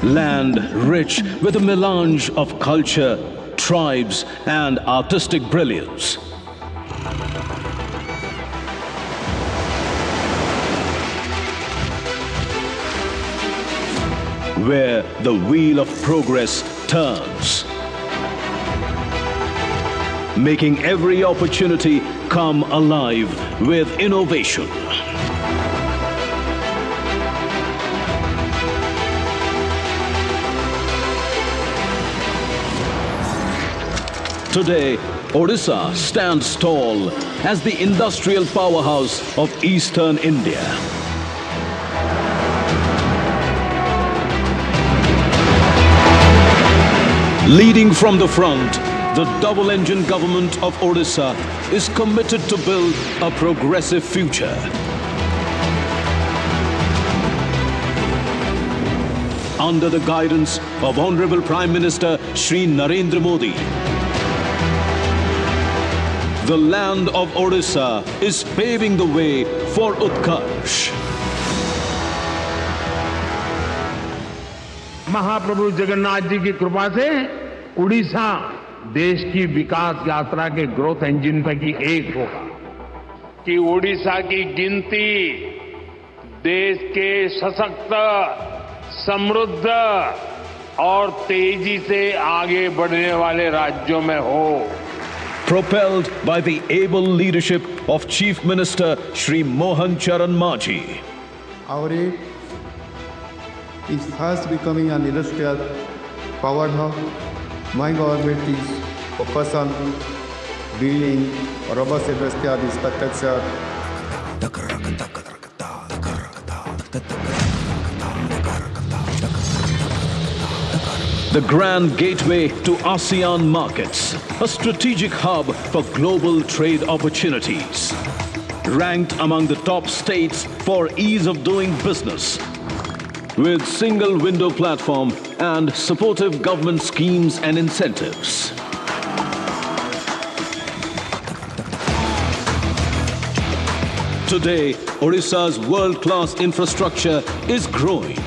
Land rich with a melange of culture, tribes, and artistic brilliance. Where the wheel of progress turns, making every opportunity come alive with innovation. Today, Odisha stands tall as the industrial powerhouse of eastern India. Leading from the front, the double-engine government of Odisha is committed to build a progressive future. Under the guidance of Honorable Prime Minister Shri Narendra Modi, the land of Odisha is paving the way for Utkarsh. महाप्रभु जगन्नाथ जी की कृपा से उड़ीसा देश की विकास यात्रा के growth engine पैकी एक होगा कि उड़ीसा की गिनती देश के सशक्त, समृद्ध और तेजी से आगे बढ़ने वाले राज्यों में हो. Propelled by the able leadership of Chief Minister Shri Mohan Charan Majhi. Our aid is fast becoming an industrial powerhouse. My government is focused on building a robust industrial infrastructure. The grand gateway to ASEAN markets, a strategic hub for global trade opportunities. Ranked among the top states for ease of doing business. With single window platform and supportive government schemes and incentives. Today, Odisha's world-class infrastructure is growing.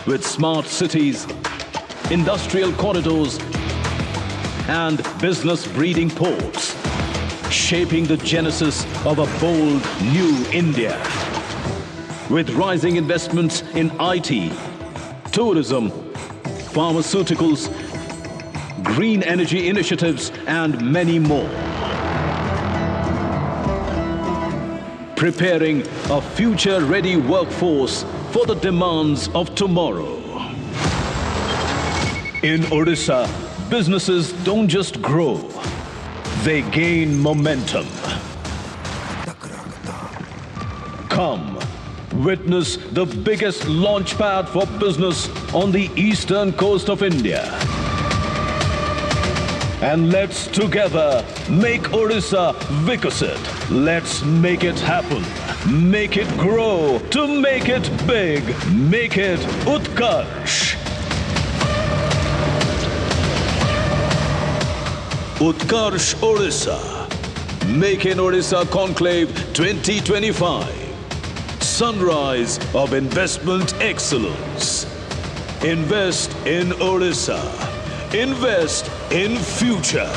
With smart cities, industrial corridors, and business breeding ports, shaping the genesis of a bold new India. With rising investments in IT, tourism, pharmaceuticals, green energy initiatives, and many more. Preparing a future-ready workforce for the demands of tomorrow. In Odisha, businesses don't just grow, they gain momentum. Come, witness the biggest launchpad for business on the eastern coast of India. And let's together make Odisha Vikasit. Let's make it happen. Make it grow. To make it big, make it Utkarsh. Utkarsh Odisha. Make in Odisha Conclave 2025. Sunrise of investment excellence. Invest in Odisha. Invest in future.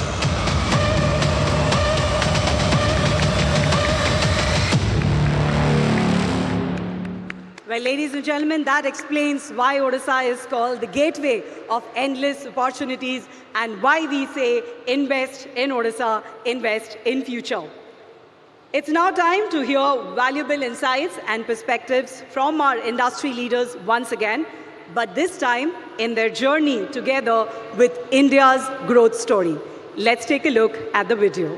Well, ladies and gentlemen, that explains why Odisha is called the gateway of endless opportunities and why we say invest in Odisha, invest in future. It's now time to hear valuable insights and perspectives from our industry leaders once again, but this time in their journey together with India's growth story. Let's take a look at the video.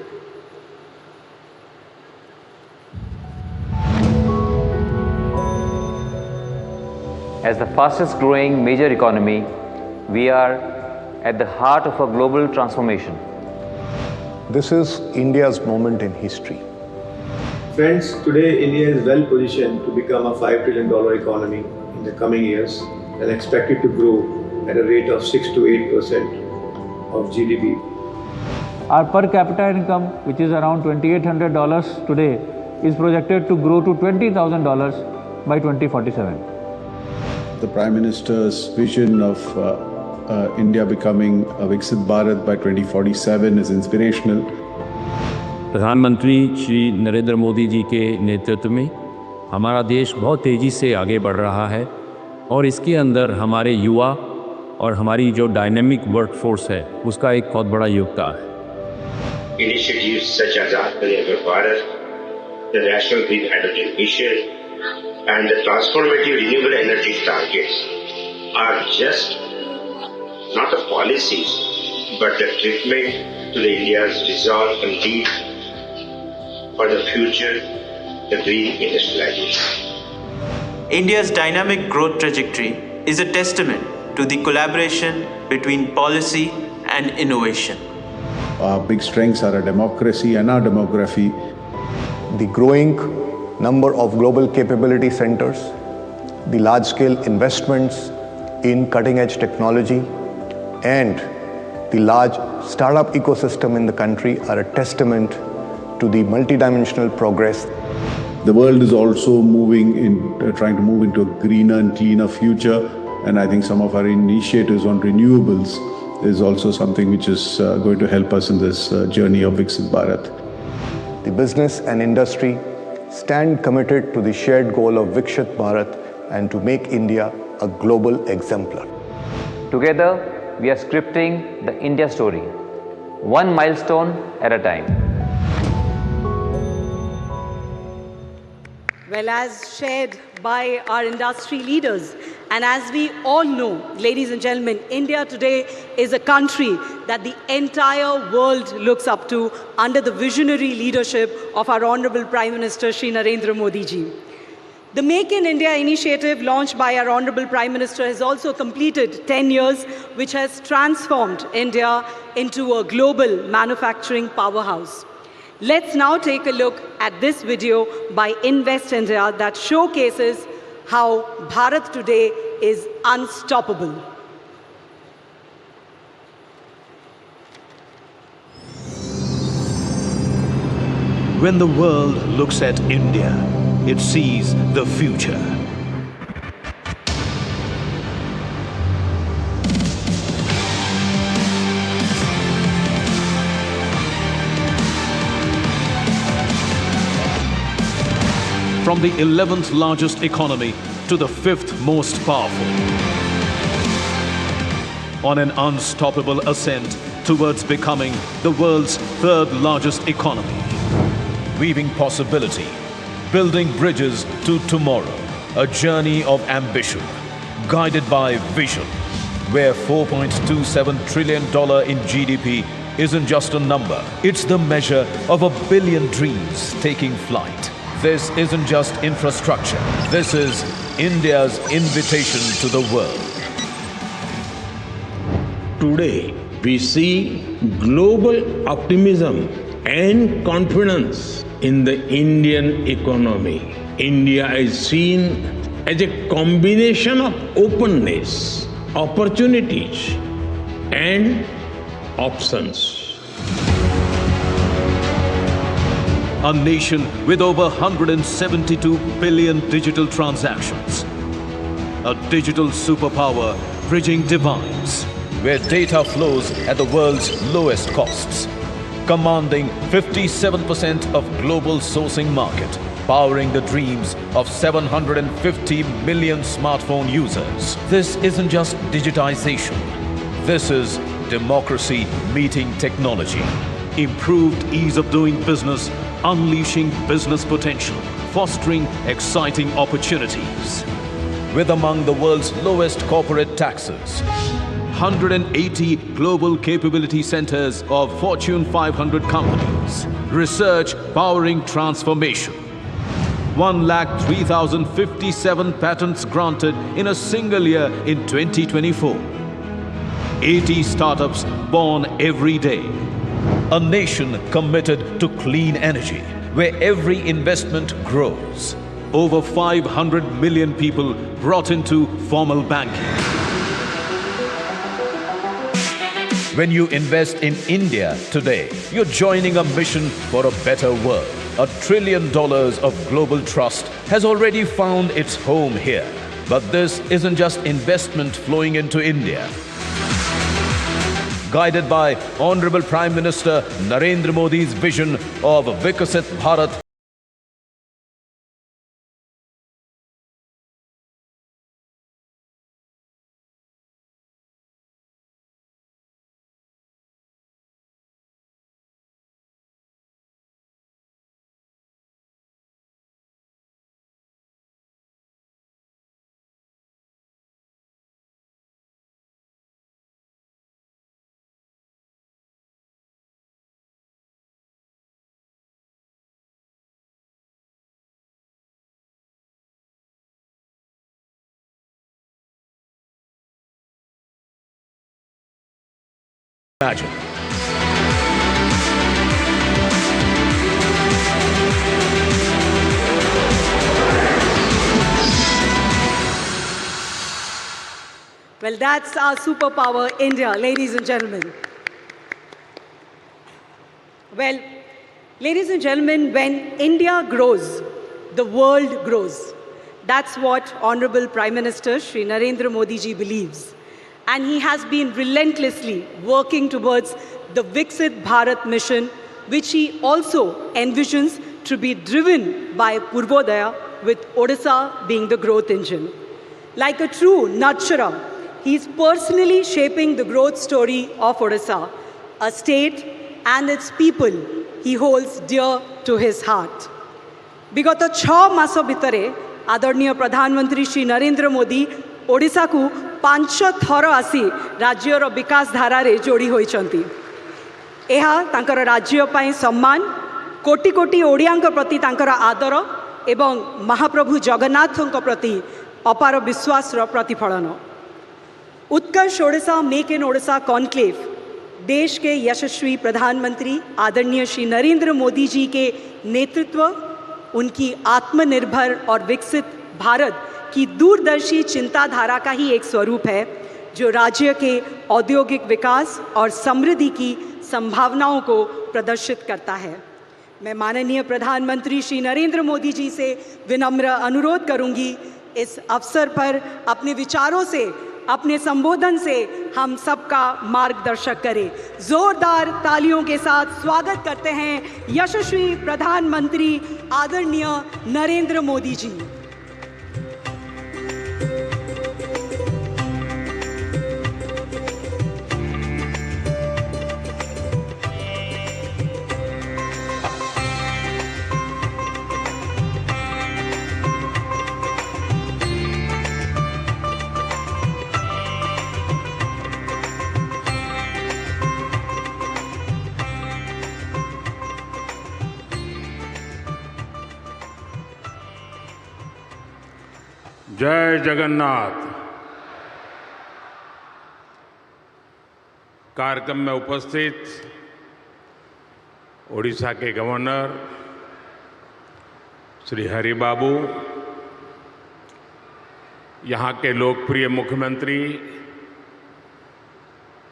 As the fastest growing major economy, we are at the heart of a global transformation. This is India's moment in history. Friends, today India is well positioned to become a $5 trillion economy in the coming years and expected to grow at a rate of 6 to 8% of GDP. Our per capita income, which is around $2,800 today, is projected to grow to $20,000 by 2047. The Prime Minister's vision of India becoming a Viksit Bharat by 2047 is inspirational. प्रधानमंत्री श्री नरेंद्र मोदी जी के नेतृत्व में हमारा देश बहुत तेज़ी से आगे बढ़ रहा है और इसके अंदर हमारे युवा और हमारी जो डायनेमिक वर्कफोर्स है उसका एक बहुत बड़ा योगदान है। Initiatives such as Atmanirbhar Bharat, the National Green Hydrogen Mission, and the transformative renewable energy targets are just not the policies, but the treatment to the India's resolve and need for the future, the green industrialization. India's dynamic growth trajectory is a testament to the collaboration between policy and innovation. Our big strengths are our democracy and our demography. The growing number of global capability centers, the large-scale investments in cutting-edge technology, and the large startup ecosystem in the country are a testament to the multidimensional progress. The world is also trying to move into a greener and cleaner future, and I think some of our initiatives on renewables is also something which is going to help us in this journey of Viksit Bharat. The business and industry stand committed to the shared goal of Viksit Bharat and to make India a global exemplar. Together, we are scripting the India story, one milestone at a time. Well, as shared by our industry leaders, and as we all know, ladies and gentlemen, India today is a country that the entire world looks up to under the visionary leadership of our Honorable Prime Minister Shri Narendra Modi ji. The Make in India initiative launched by our Honorable Prime Minister has also completed 10 years, which has transformed India into a global manufacturing powerhouse. Let's now take a look at this video by Invest India that showcases how Bharat today is unstoppable. When the world looks at India, it sees the future. From the 11th largest economy to the 5th most powerful. On an unstoppable ascent towards becoming the world's 3rd largest economy. Weaving possibility, building bridges to tomorrow. A journey of ambition, guided by vision, where $4.27 trillion in GDP isn't just a number, it's the measure of 1 billion dreams taking flight. This isn't just infrastructure. This is India's invitation to the world. Today, we see global optimism and confidence in the Indian economy. India is seen as a combination of openness, opportunities, and options. a nation with over 172 billion digital transactions. A digital superpower bridging divides, where data flows at the world's lowest costs, commanding 57% of global sourcing market, powering the dreams of 750 million smartphone users. This isn't just digitization. This is democracy meeting technology. Improved ease of doing business, unleashing business potential, fostering exciting opportunities. With among the world's lowest corporate taxes, 180 global capability centers of Fortune 500 companies, research powering transformation. 1,03,057 patents granted in a single year in 2024. 80 startups born every day. A nation committed to clean energy, where every investment grows. Over 500 million people brought into formal banking. When you invest in India today, you're joining a mission for a better world. $1 trillion of global trust has already found its home here. But this isn't just investment flowing into India. Guided by Honorable Prime Minister Narendra Modi's vision of Viksit Bharat, imagine. Well, that's our superpower, India, ladies and gentlemen. Well, ladies and gentlemen, when India grows, the world grows. That's what Honorable Prime Minister Shri Narendra Modi ji believes. And he has been relentlessly working towards the Viksit Bharat mission, which he also envisions to be driven by Purvodaya, with Odisha being the growth engine. Like a true nurturer, he is personally shaping the growth story of Odisha, a state and its people he holds dear to his heart. Bigata 6 maso bitare, Adarniya Pradhan Mantri Shri Narendra Modi, Odisha ku 5 thara asi rajyor vikas dharare jodi hoichanti. Eha tankara rajyo pai samman, koti koti ओडियांक प्रति तांकर आदर एवं महाप्रभु जगन्नाथଙ୍କ प्रति अपार विश्वासर प्रतिफलन. Utkarsh Odisha make in Odisha conclave देश के यशस्वी प्रधानमंत्री आदरणीय श्री नरेंद्र मोदी जी के नेतृत्व, उनकी आत्मनिर्भर और विकसित भारत की दूरदर्शी चिंताधारा का ही एक स्वरूप है, जो राज्य के औद्योगिक विकास और समृद्धि की संभावनाओं को प्रदर्शित करता है. मैं माननीय प्रधानमंत्री श्री नरेंद्र मोदी जी से विनम्र अनुरोध करूंगी, इस अवसर पर अपने विचारों से, अपने संबोधन से हम सबका मार्गदर्शक करें. जोरदार तालियों के साथ स्वागत करते हैं यशस्वी प्रधानमंत्री आदरणीय नरेंद्र मोदी जी. जय जगन्नाथ. कार्यक्रम में उपस्थित ओडिशा के गवर्नर श्री हरि बाबू, यहाँ के लोकप्रिय मुख्यमंत्री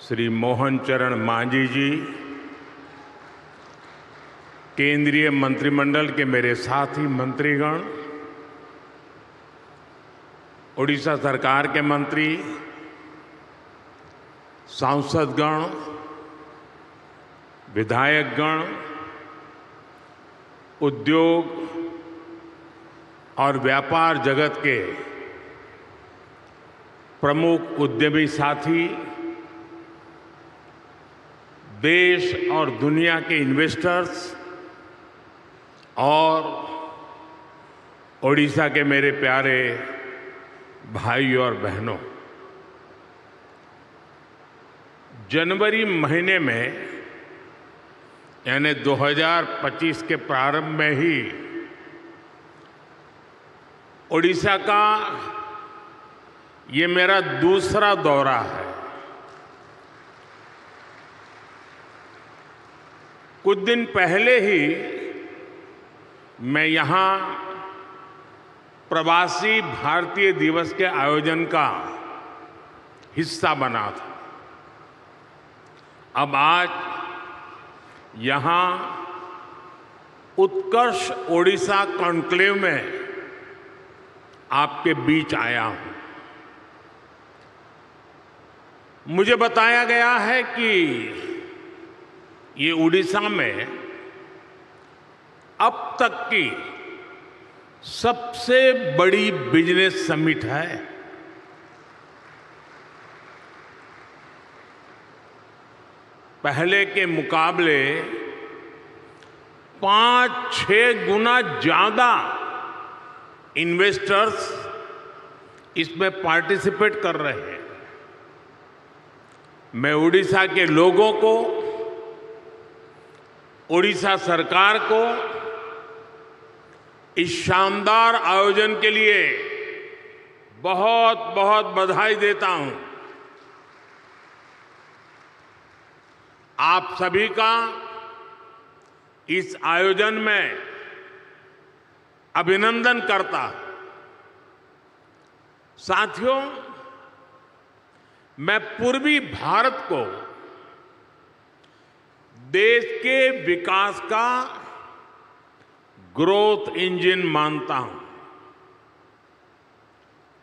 श्री मोहन चरण मांझी जी, केंद्रीय मंत्रिमंडल के मेरे साथी मंत्रीगण, उड़ीसा सरकार के मंत्री, सांसदगण, विधायकगण, उद्योग और व्यापार जगत के प्रमुख उद्यमी साथी, देश और दुनिया के इन्वेस्टर्स और ओडिशा के मेरे प्यारे भाई और बहनों, जनवरी महीने में यानी 2025 के प्रारंभ में ही ओडिशा का ये मेरा दूसरा दौरा है। कुछ दिन पहले ही मैं यहाँ प्रवासी भारतीय दिवस के आयोजन का हिस्सा बना था। अब आज यहाँ उत्कर्ष ओडिशा कॉन्क्लेव में आपके बीच आया हूं। मुझे बताया गया है कि ये उड़ीसा में अब तक की सबसे बड़ी बिजनेस समिट है। पहले के मुकाबले 5-6 गुना ज्यादा इन्वेस्टर्स इसमें पार्टिसिपेट कर रहे हैं। मैं उड़ीसा के लोगों को, उड़ीसा सरकार को इस शानदार आयोजन के लिए बहुत बहुत बधाई देता हूं। आप सभी का इस आयोजन में अभिनंदन करता हूं। साथियों, मैं पूर्वी भारत को देश के विकास का ग्रोथ इंजन मानता हूं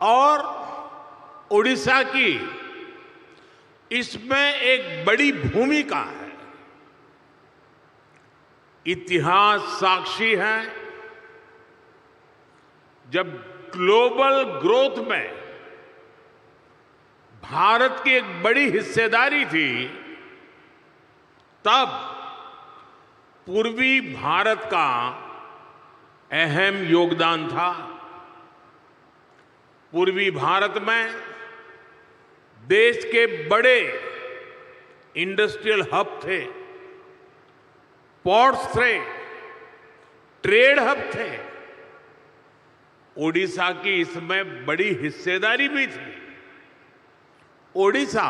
और उड़ीसा की इसमें एक बड़ी भूमिका है। इतिहास साक्षी है, जब ग्लोबल ग्रोथ में भारत की एक बड़ी हिस्सेदारी थी, तब पूर्वी भारत का अहम योगदान था। पूर्वी भारत में देश के बड़े इंडस्ट्रियल हब थे, पोर्ट्स थे, ट्रेड हब थे। ओडिशा की इसमें बड़ी हिस्सेदारी भी थी। ओडिशा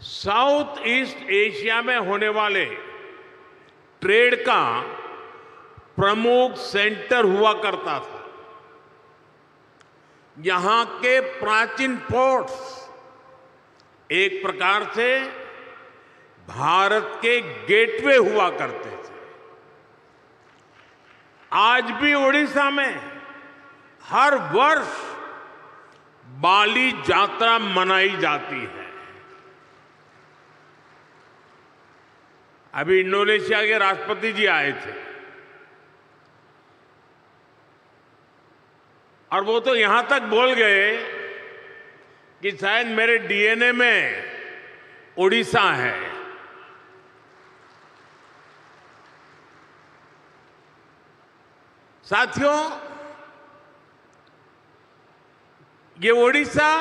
साउथ ईस्ट एशिया में होने वाले ट्रेड का प्रमुख सेंटर हुआ करता था। यहां के प्राचीन पोर्ट्स एक प्रकार से भारत के गेटवे हुआ करते थे। आज भी ओडिशा में हर वर्ष बाली यात्रा मनाई जाती है। अभी इंडोनेशिया के राष्ट्रपति जी आए थे और वो तो यहां तक बोल गए कि शायद मेरे डीएनए में ओडिशा है। साथियों, ये ओडिशा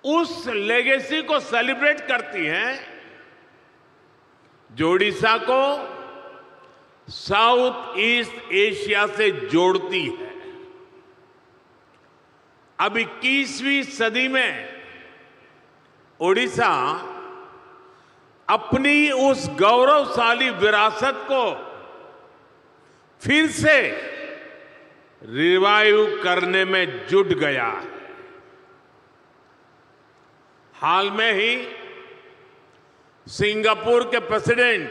उस लेगेसी को सेलिब्रेट करती है जो ओडिशा को साउथ ईस्ट एशिया से जोड़ती है। अब 21वीं सदी में ओडिशा अपनी उस गौरवशाली विरासत को फिर से रिवाइव करने में जुट गया है। हाल में ही सिंगापुर के प्रेसिडेंट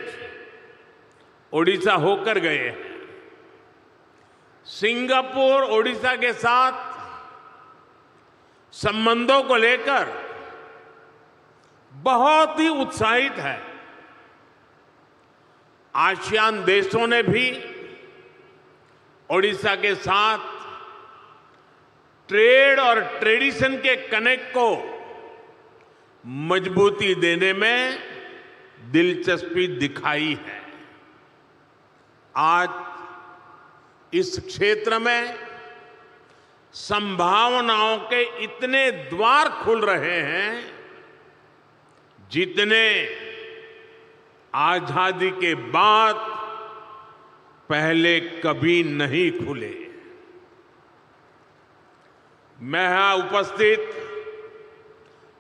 ओडिशा होकर गए हैं। सिंगापुर ओडिशा के साथ संबंधों को लेकर बहुत ही उत्साहित है। आसियान देशों ने भी ओडिशा के साथ ट्रेड और ट्रेडिशन के कनेक्ट को मजबूती देने में दिलचस्पी दिखाई है। आज इस क्षेत्र में संभावनाओं के इतने द्वार खुल रहे हैं जितने आजादी के बाद पहले कभी नहीं खुले। मैं यहां उपस्थित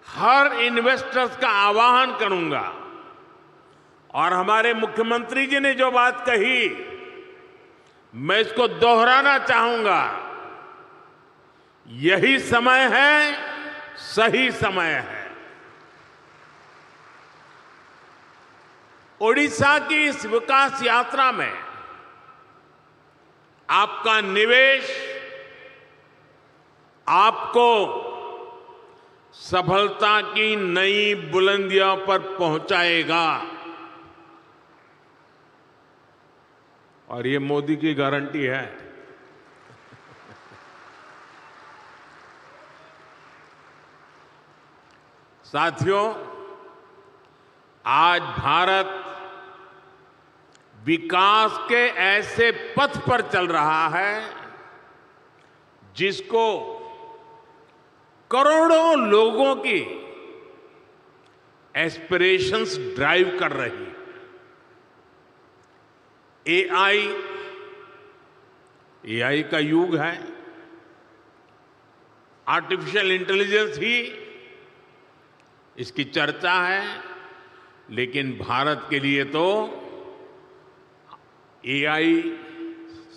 हर इन्वेस्टर्स का आह्वान करूंगा और हमारे मुख्यमंत्री जी ने जो बात कही मैं इसको दोहराना चाहूंगा। यही समय है, सही समय है। ओडिशा की इस विकास यात्रा में आपका निवेश आपको सफलता की नई बुलंदियों पर पहुंचाएगा और ये मोदी की गारंटी है। साथियों, आज भारत विकास के ऐसे पथ पर चल रहा है जिसको करोड़ों लोगों की एस्पिरेशंस ड्राइव कर रही है। एआई का युग है। आर्टिफिशियल इंटेलिजेंस ही इसकी चर्चा है, लेकिन भारत के लिए तो एआई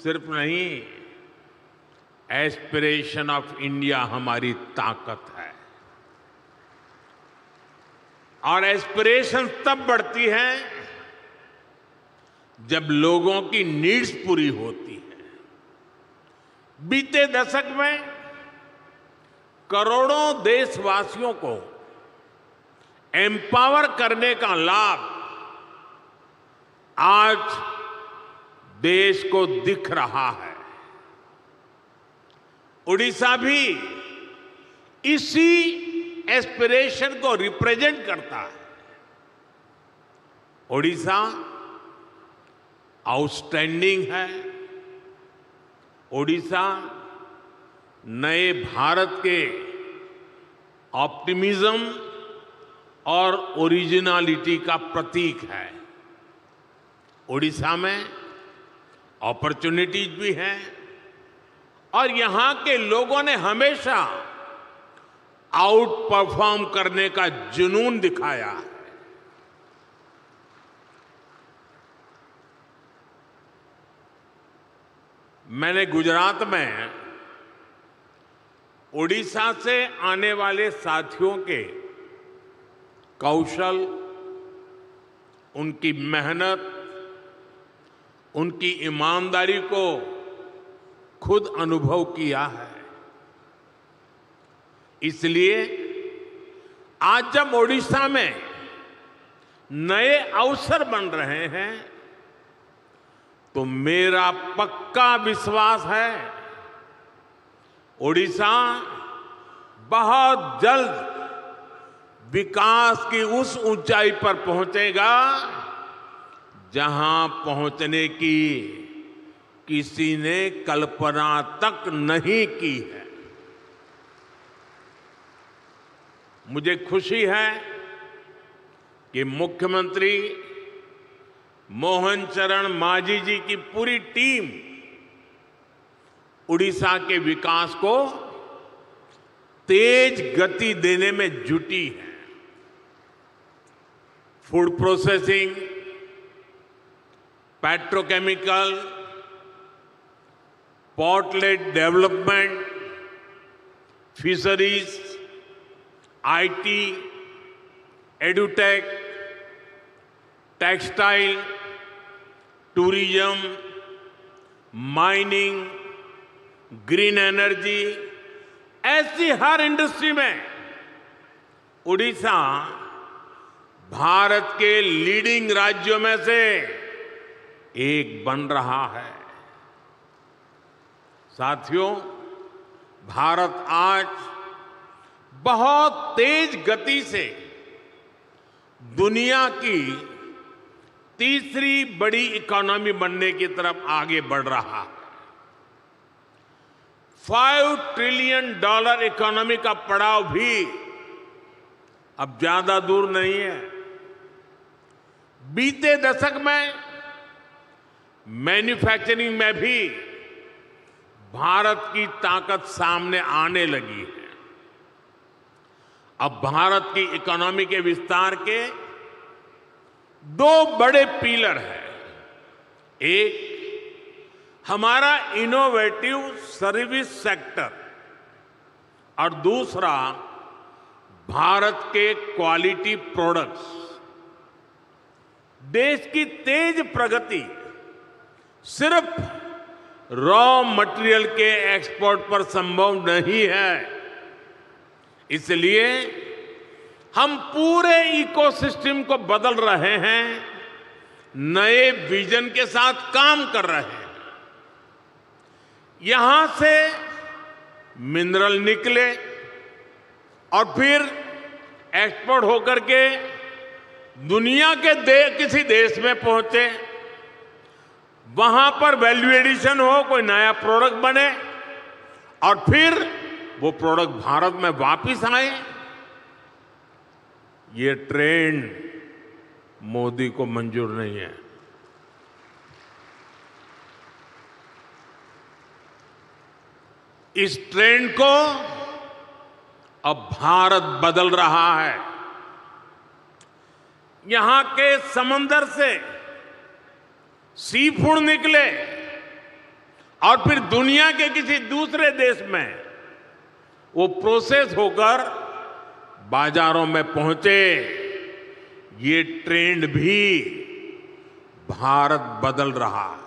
सिर्फ नहीं, एस्पिरेशन ऑफ इंडिया हमारी ताकत है। और एस्पिरेशन तब बढ़ती है जब लोगों की नीड्स पूरी होती है। बीते दशक में करोड़ों देशवासियों को एम्पावर करने का लाभ आज देश को दिख रहा है। ओडिशा भी इसी एस्पिरेशन को रिप्रेजेंट करता है। ओडिशा आउटस्टैंडिंग है। ओडिशा नए भारत के ऑप्टिमिज्म और ओरिजिनलिटी का प्रतीक है। ओडिशा में अपॉर्चुनिटीज भी हैं और यहां के लोगों ने हमेशा आउट परफॉर्म करने का जुनून दिखाया है। मैंने गुजरात में ओडिशा से आने वाले साथियों के कौशल, उनकी मेहनत, उनकी ईमानदारी को खुद अनुभव किया है। इसलिए आज जब ओडिशा में नए अवसर बन रहे हैं तो मेरा पक्का विश्वास है ओडिशा बहुत जल्द विकास की उस ऊंचाई पर पहुंचेगा जहां पहुंचने की किसी ने कल्पना तक नहीं की है। मुझे खुशी है कि मुख्यमंत्री मोहन चरण मांझी जी की पूरी टीम उड़ीसा के विकास को तेज गति देने में जुटी है। Food processing, petrochemical, port-lead development, fisheries, IT, edutech, textile, tourism, mining, green energy, ऐसी हर इंडस्ट्री में उड़ीसा भारत के लीडिंग राज्यों में से एक बन रहा है। साथियों, भारत आज बहुत तेज गति से दुनिया की तीसरी बड़ी इकोनॉमी बनने की तरफ आगे बढ़ रहा है। $5 ट्रिलियन इकोनॉमी का पड़ाव भी अब ज्यादा दूर नहीं है। बीते दशक में मैन्युफैक्चरिंग में भी भारत की ताकत सामने आने लगी है। अब भारत की इकोनॉमी के विस्तार के दो बड़े पिलर हैं। एक हमारा इनोवेटिव सर्विस सेक्टर और दूसरा भारत के क्वालिटी प्रोडक्ट्स। देश की तेज प्रगति सिर्फ रॉ मटेरियल के एक्सपोर्ट पर संभव नहीं है। इसलिए हम पूरे इकोसिस्टम को बदल रहे हैं, नए विजन के साथ काम कर रहे हैं। यहां से मिनरल निकले और फिर एक्सपोर्ट होकर के दुनिया के किसी देश में पहुंचे, वहां पर वैल्यू एडिशन हो, कोई नया प्रोडक्ट बने और फिर वो प्रोडक्ट भारत में वापस आए। ये ट्रेंड मोदी को मंजूर नहीं है। इस ट्रेंड को अब भारत बदल रहा है। यहां के समंदर से सी फूड निकले और फिर दुनिया के किसी दूसरे देश में वो प्रोसेस होकर बाजारों में पहुंचे। ये ट्रेंड भी भारत बदल रहा है।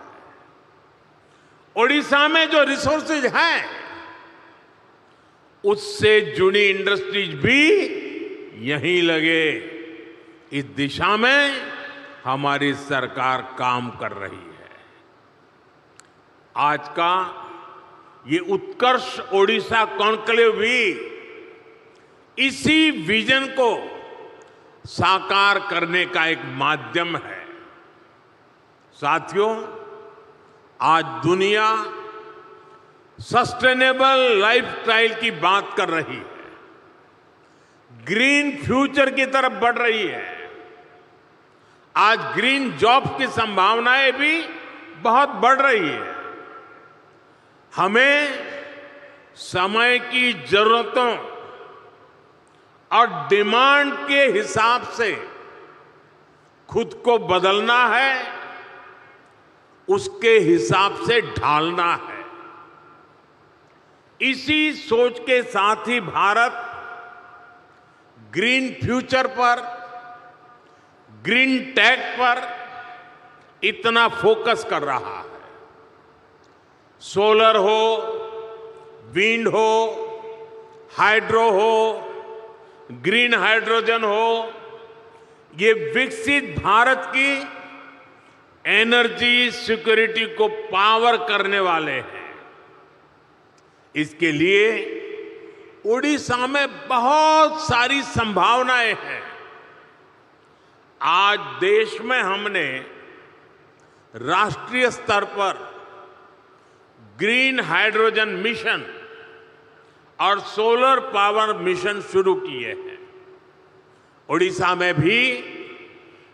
ओडिशा में जो रिसोर्सेज हैं, उससे जुड़ी इंडस्ट्रीज भी यहीं लगे। इस दिशा में हमारी सरकार काम कर रही है। आज का ये उत्कर्ष ओडिशा कॉन्क्लेव भी इसी विजन को साकार करने का एक माध्यम है। साथियों, आज दुनिया सस्टेनेबल लाइफस्टाइल की बात कर रही है, ग्रीन फ्यूचर की तरफ बढ़ रही है। आज ग्रीन जॉब की संभावनाएं भी बहुत बढ़ रही है। हमें समय की जरूरतों और डिमांड के हिसाब से खुद को बदलना है, उसके हिसाब से ढालना है। इसी सोच के साथ ही भारत ग्रीन फ्यूचर पर, ग्रीन टेक पर इतना फोकस कर रहा है। सोलर हो, विंड हो, हाइड्रो हो, ग्रीन हाइड्रोजन हो, ये विकसित भारत की एनर्जी सिक्योरिटी को पावर करने वाले हैं। इसके लिए उड़ीसा में बहुत सारी संभावनाएं हैं। आज देश में हमने राष्ट्रीय स्तर पर ग्रीन हाइड्रोजन मिशन और सोलर पावर मिशन शुरू किए हैं। उड़ीसा में भी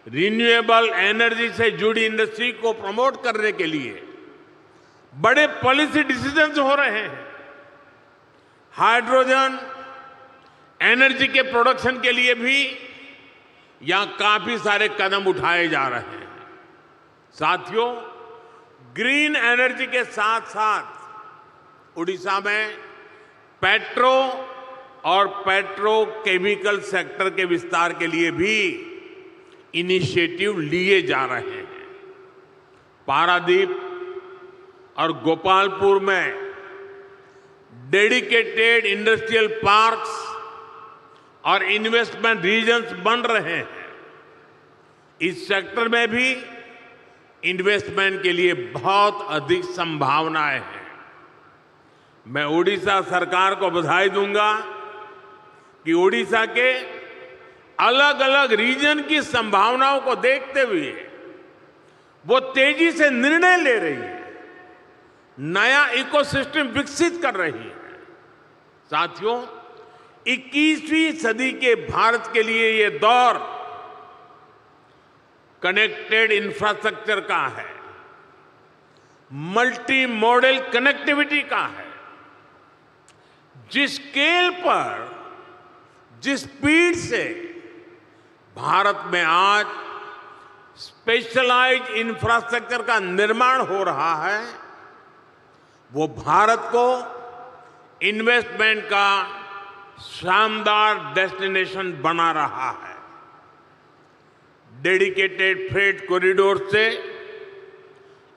रिन्यूएबल एनर्जी से जुड़ी इंडस्ट्री को प्रमोट करने के लिए बड़े पॉलिसी डिसीजंस हो रहे हैं। हाइड्रोजन एनर्जी के प्रोडक्शन के लिए भी यहां काफी सारे कदम उठाए जा रहे हैं। साथियों, ग्रीन एनर्जी के साथ साथ उड़ीसा में पेट्रो और पेट्रोकेमिकल सेक्टर के विस्तार के लिए भी इनिशिएटिव लिए जा रहे हैं। पारादीप और गोपालपुर में डेडिकेटेड इंडस्ट्रियल पार्क्स और इन्वेस्टमेंट रीजन्स बन रहे हैं। इस सेक्टर में भी इन्वेस्टमेंट के लिए बहुत अधिक संभावनाएं हैं। मैं उड़ीसा सरकार को बधाई दूंगा कि उड़ीसा के अलग अलग रीजन की संभावनाओं को देखते हुए वो तेजी से निर्णय ले रही है, नया इकोसिस्टम विकसित कर रही है। साथियों, 21वीं सदी के भारत के लिए ये दौर कनेक्टेड इंफ्रास्ट्रक्चर का है, मल्टी मॉडल कनेक्टिविटी का है। जिस स्केल पर, जिस स्पीड से भारत में आज स्पेशलाइज्ड इंफ्रास्ट्रक्चर का निर्माण हो रहा है, वो भारत को इन्वेस्टमेंट का शानदार डेस्टिनेशन बना रहा है। डेडिकेटेड फ्रेट कॉरिडोर से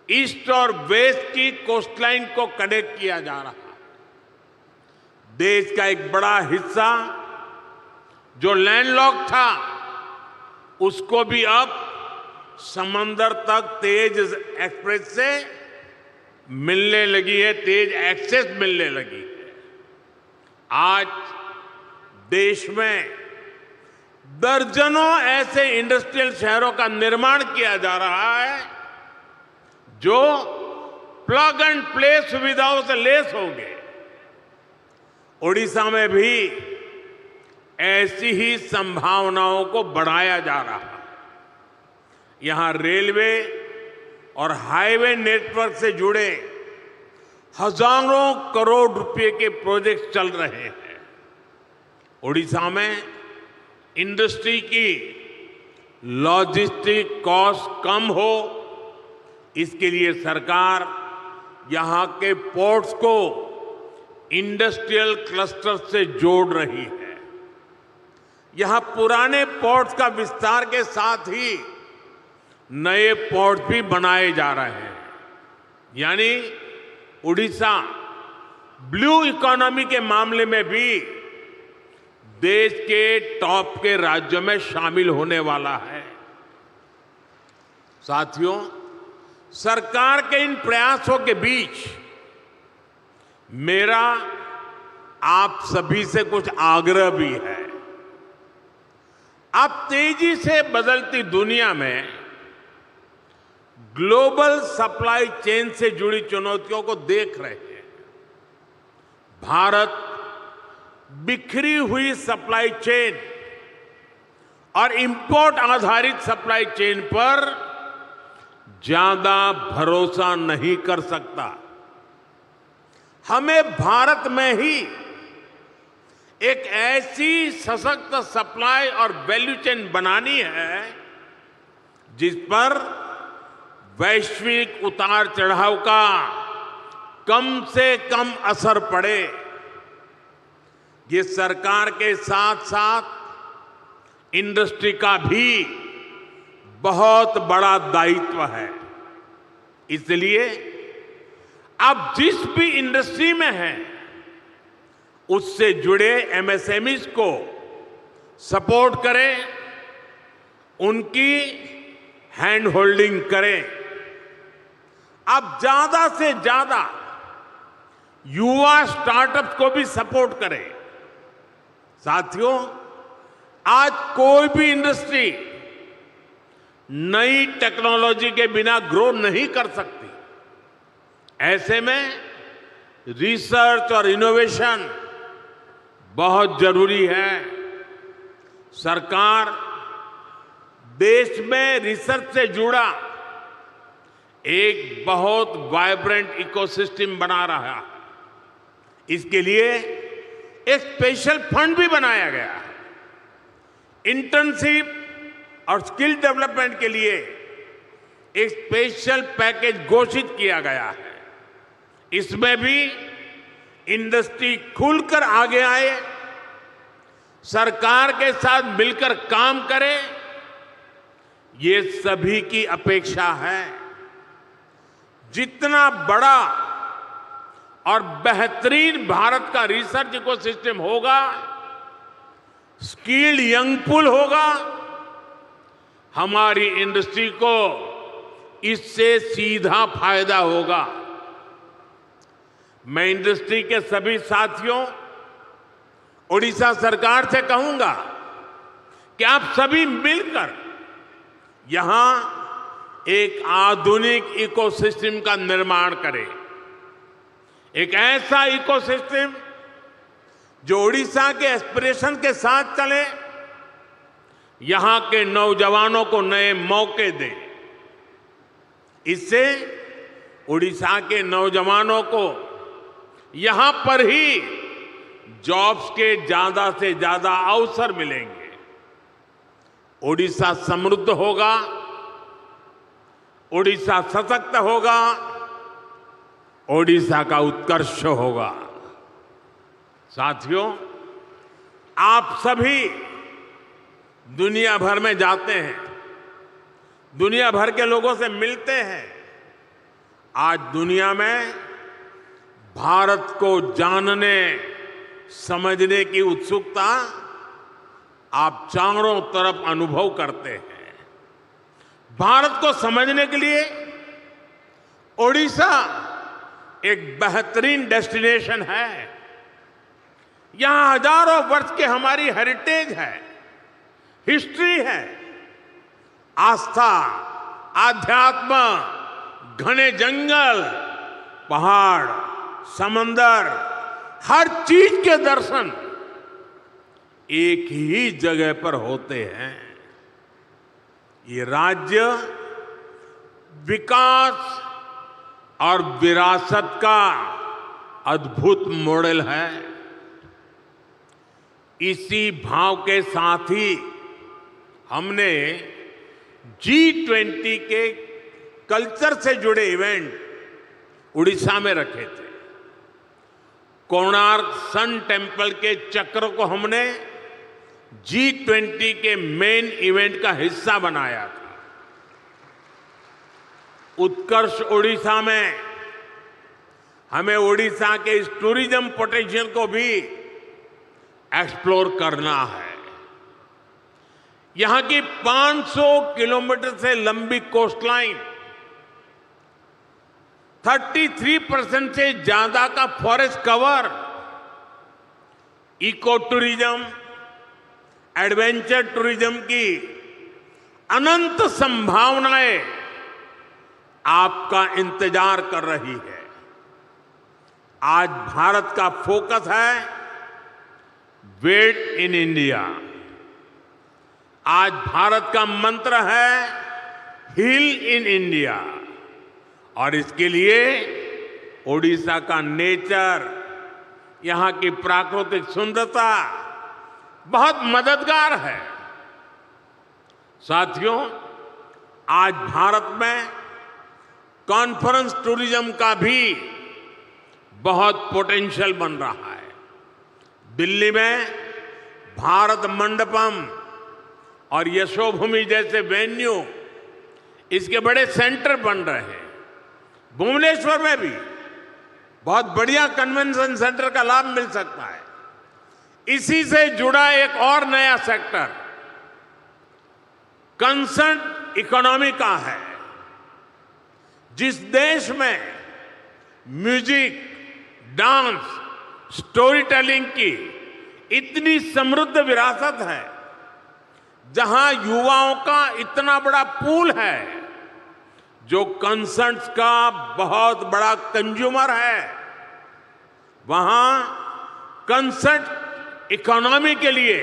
ईस्ट और वेस्ट की कोस्टलाइन को कनेक्ट किया जा रहा है। देश का एक बड़ा हिस्सा जो लैंडलॉक था, उसको भी अब समंदर तक तेज एक्सप्रेस से मिलने लगी है, तेज एक्सेस मिलने लगी है। आज देश में दर्जनों ऐसे इंडस्ट्रियल शहरों का निर्माण किया जा रहा है जो प्लग एंड प्ले सुविधाओं से लैस होंगे। उड़ीसा में भी ऐसी ही संभावनाओं को बढ़ाया जा रहा है। यहां रेलवे और हाईवे नेटवर्क से जुड़े हजारों करोड़ रुपए के प्रोजेक्ट चल रहे हैं। उड़ीसा में इंडस्ट्री की लॉजिस्टिक कॉस्ट कम हो, इसके लिए सरकार यहां के पोर्ट्स को इंडस्ट्रियल क्लस्टर से जोड़ रही है। यहां पुराने पोर्ट्स का विस्तार के साथ ही नए पोर्ट भी बनाए जा रहे हैं। यानी उड़ीसा ब्लू इकोनॉमी के मामले में भी देश के टॉप के राज्यों में शामिल होने वाला है। साथियों, सरकार के इन प्रयासों के बीच मेरा आप सभी से कुछ आग्रह भी है। आप तेजी से बदलती दुनिया में ग्लोबल सप्लाई चेन से जुड़ी चुनौतियों को देख रहे हैं। भारत बिखरी हुई सप्लाई चेन और इंपोर्ट आधारित सप्लाई चेन पर ज्यादा भरोसा नहीं कर सकता। हमें भारत में ही एक ऐसी सशक्त सप्लाई और वैल्यू चेन बनानी है जिस पर वैश्विक उतार चढ़ाव का कम से कम असर पड़े। ये सरकार के साथ साथ इंडस्ट्री का भी बहुत बड़ा दायित्व है। इसलिए आप जिस भी इंडस्ट्री में हैं, उससे जुड़े एमएसएमईज को सपोर्ट करें, उनकी हैंड होल्डिंग करें। आप ज्यादा से ज्यादा युवा स्टार्टअप्स को भी सपोर्ट करें। साथियों, आज कोई भी इंडस्ट्री नई टेक्नोलॉजी के बिना ग्रो नहीं कर सकती। ऐसे में रिसर्च और इनोवेशन बहुत जरूरी है। सरकार देश में रिसर्च से जुड़ा एक बहुत वाइब्रेंट इकोसिस्टम बना रहा है। इसके लिए एक स्पेशल फंड भी बनाया गया है। इंटर्नशिप और स्किल डेवलपमेंट के लिए एक स्पेशल पैकेज घोषित किया गया है। इसमें भी इंडस्ट्री खुलकर आगे आए, सरकार के साथ मिलकर काम करे, ये सभी की अपेक्षा है। जितना बड़ा और बेहतरीन भारत का रिसर्च इकोसिस्टम होगा, स्किल्ड यंग पूल होगा, हमारी इंडस्ट्री को इससे सीधा फायदा होगा। मैं इंडस्ट्री के सभी साथियों, ओडिशा सरकार से कहूंगा कि आप सभी मिलकर यहां एक आधुनिक इकोसिस्टम का निर्माण करें। एक ऐसा इकोसिस्टम जो ओडिशा के एस्पिरेशन के साथ चले, यहां के नौजवानों को नए मौके दे। इससे ओडिशा के नौजवानों को यहां पर ही जॉब्स के ज्यादा से ज्यादा अवसर मिलेंगे। ओडिशा समृद्ध होगा, ओडिशा सशक्त होगा, ओडिशा का उत्कर्ष होगा। साथियों, आप सभी दुनिया भर में जाते हैं, दुनिया भर के लोगों से मिलते हैं। आज दुनिया में भारत को जानने समझने की उत्सुकता आप चारों तरफ अनुभव करते हैं। भारत को समझने के लिए ओडिशा एक बेहतरीन डेस्टिनेशन है। यहां हजारों वर्ष की हमारी हेरिटेज है, हिस्ट्री है। आस्था, आध्यात्म, घने जंगल, पहाड़, समंदर, हर चीज के दर्शन एक ही जगह पर होते हैं। ये राज्य विकास और विरासत का अद्भुत मॉडल है। इसी भाव के साथ ही हमने G20 के कल्चर से जुड़े इवेंट उड़ीसा में रखे थे। कोणार्क सन टेम्पल के चक्र को हमने G20 के मेन इवेंट का हिस्सा बनाया था। उत्कर्ष ओडिशा में हमें ओडिशा के इस टूरिज्म पोटेंशियल को भी एक्सप्लोर करना है। यहां की 500 किलोमीटर से लंबी कोस्टलाइन, 33% से ज्यादा का forest cover, eco tourism, adventure tourism की अनंत संभावनाएं आपका इंतजार कर रही है। आज भारत का फोकस है वेट इन इंडिया। आज भारत का मंत्र है हील इन इंडिया। और इसके लिए ओडिशा का नेचर, यहां की प्राकृतिक सुंदरता बहुत मददगार है। साथियों, आज भारत में कॉन्फ्रेंस टूरिज्म का भी बहुत पोटेंशियल बन रहा है। दिल्ली में भारत मंडपम और यशोभूमि जैसे वेन्यू, इसके बड़े सेंटर बन रहे हैं। भुवनेश्वर में भी बहुत बढ़िया कन्वेंशन सेंटर का लाभ मिल सकता है। इसी से जुड़ा एक और नया सेक्टर कंसर्ट इकोनॉमी का है। जिस देश में म्यूजिक, डांस, स्टोरी टेलिंग की इतनी समृद्ध विरासत है, जहां युवाओं का इतना बड़ा पूल है जो कंसर्ट्स का बहुत बड़ा कंज्यूमर है, वहां कंसर्ट इकोनॉमी के लिए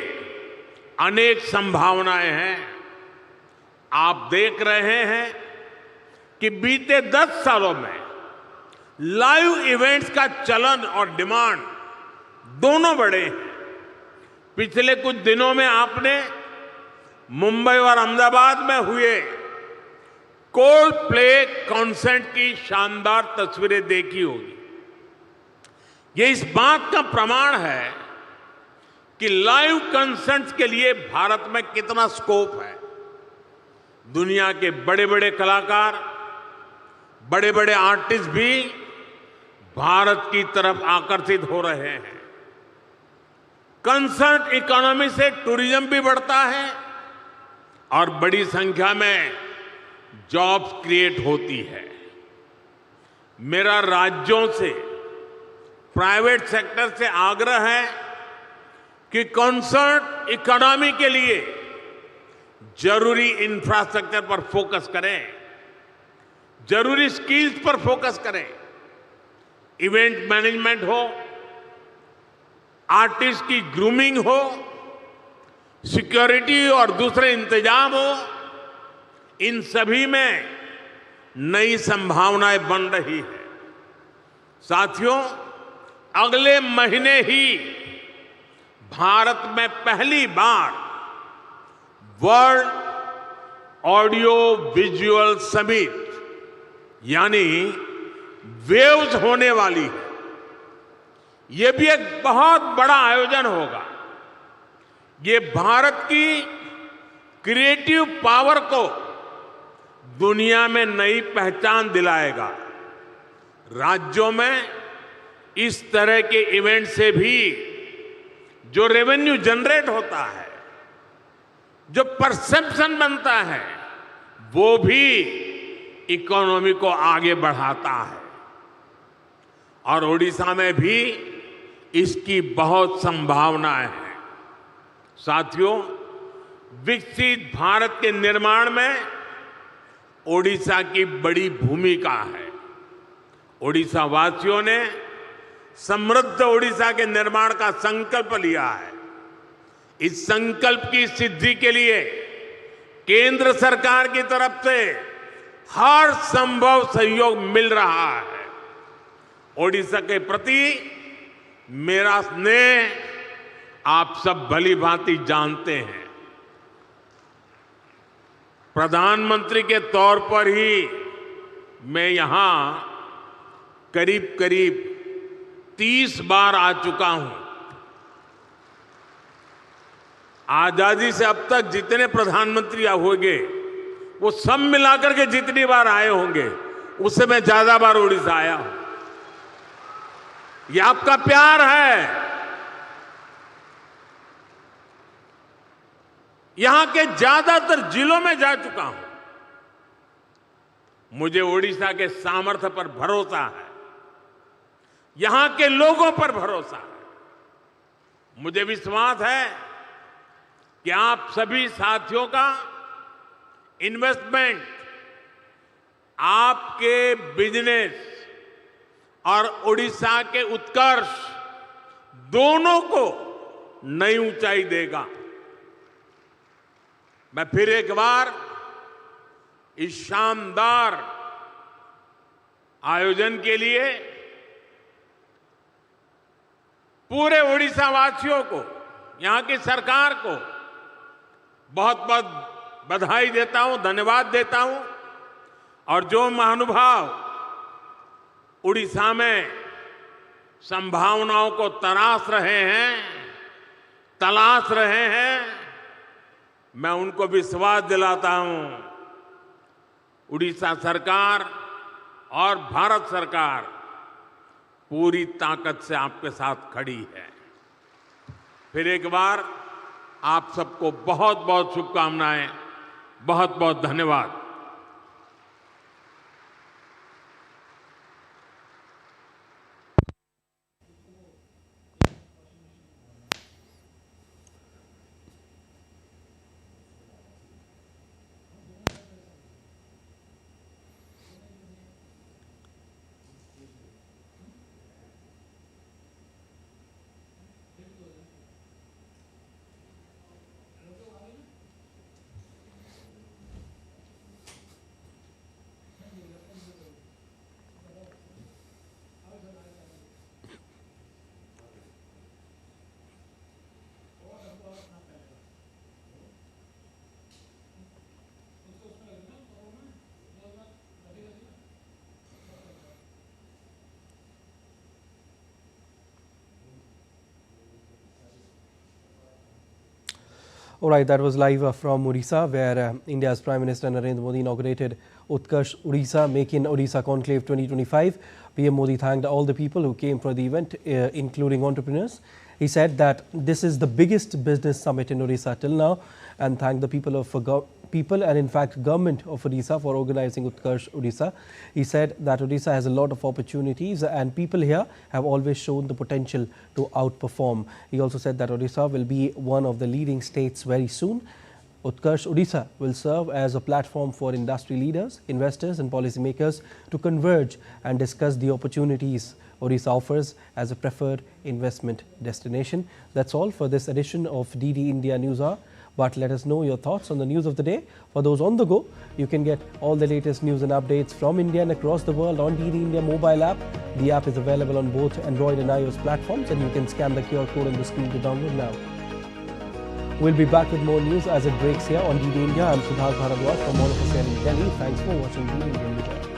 अनेक संभावनाएं हैं। आप देख रहे हैं कि बीते 10 सालों में लाइव इवेंट्स का चलन और डिमांड दोनों बढ़े हैं। पिछले कुछ दिनों में आपने मुंबई और अहमदाबाद में हुए कोल्ड प्ले कॉन्सर्ट की शानदार तस्वीरें देखी होगी। ये इस बात का प्रमाण है कि लाइव कॉन्सर्ट्स के लिए भारत में कितना स्कोप है। दुनिया के बड़े बड़े कलाकार बड़े बड़े आर्टिस्ट भी भारत की तरफ आकर्षित हो रहे हैं। कंसर्ट इकोनॉमी से टूरिज्म भी बढ़ता है और बड़ी संख्या में जॉब्स क्रिएट होती है। मेरा राज्यों से, प्राइवेट सेक्टर से आग्रह है कि कंसर्ट इकोनॉमी के लिए जरूरी इंफ्रास्ट्रक्चर पर फोकस करें, जरूरी स्किल्स पर फोकस करें। इवेंट मैनेजमेंट हो, आर्टिस्ट की ग्रूमिंग हो, सिक्योरिटी और दूसरे इंतजाम हो, इन सभी में नई संभावनाएं बन रही है। साथियों, अगले महीने ही भारत में पहली बार वर्ल्ड ऑडियो विजुअल समिट यानी वेव्स होने वाली है। ये भी एक बहुत बड़ा आयोजन होगा। ये भारत की क्रिएटिव पावर को दुनिया में नई पहचान दिलाएगा। राज्यों में इस तरह के इवेंट से भी जो रेवेन्यू जनरेट होता है, जो परसेप्शन बनता है, वो भी इकोनॉमी को आगे बढ़ाता है। और ओडिशा में भी इसकी बहुत संभावनाएं हैं। साथियों, विकसित भारत के निर्माण में ओडिशा की बड़ी भूमिका है। ओडिशा वासियों ने समृद्ध ओडिशा के निर्माण का संकल्प लिया है। इस संकल्प की सिद्धि के लिए केंद्र सरकार की तरफ से हर संभव सहयोग मिल रहा है। ओडिशा के प्रति मेरा स्नेह आप सब भली भांति जानते हैं। प्रधानमंत्री के तौर पर ही मैं यहां करीब करीब 30 बार आ चुका हूं। आजादी से अब तक जितने प्रधानमंत्री होंगे वो सब मिलाकर के जितनी बार आए होंगे उससे मैं ज्यादा बार उड़ीसा आया हूं। ये आपका प्यार है। यहां के ज्यादातर जिलों में जा चुका हूं। मुझे ओडिशा के सामर्थ्य पर भरोसा है, यहां के लोगों पर भरोसा है। मुझे विश्वास है कि आप सभी साथियों का इन्वेस्टमेंट आपके बिजनेस और ओडिशा के उत्कर्ष दोनों को नई ऊंचाई देगा। मैं फिर एक बार इस शानदार आयोजन के लिए पूरे ओडिशा वासियों को, यहां की सरकार को बहुत बहुत बधाई देता हूं, धन्यवाद देता हूं। और जो महानुभाव उड़ीसा में संभावनाओं को तलाश रहे हैं, मैं उनको विश्वास दिलाता हूं, उड़ीसा सरकार और भारत सरकार पूरी ताकत से आपके साथ खड़ी है। फिर एक बार आप सबको बहुत बहुत शुभकामनाएं, बहुत बहुत धन्यवाद। All right, that was live from Odisha, where India's Prime Minister Narendra Modi inaugurated Utkarsh Odisha Make in Odisha Conclave 2025. PM Modi thanked all the people who came for the event, including entrepreneurs. He said that this is the biggest business summit in Odisha till now, and thanked the people and in fact government of Odisha for organizing Utkarsh Odisha. He said that Odisha has a lot of opportunities and people here have always shown the potential to outperform. He also said that Odisha will be one of the leading states very soon. Utkarsh Odisha will serve as a platform for industry leaders, investors and policymakers to converge and discuss the opportunities Odisha offers as a preferred investment destination. That's all for this edition of DD India News Hour. But let us know your thoughts on the news of the day. For those on the go, you can get all the latest news and updates from India and across the world on DD India mobile app. The app is available on both Android and iOS platforms, and you can scan the QR code on the screen to download now. We'll be back with more news as it breaks here on DD India. I'm Siddharth Bharadwaj from all of us here in Delhi. Thanks for watching DD India News Hour.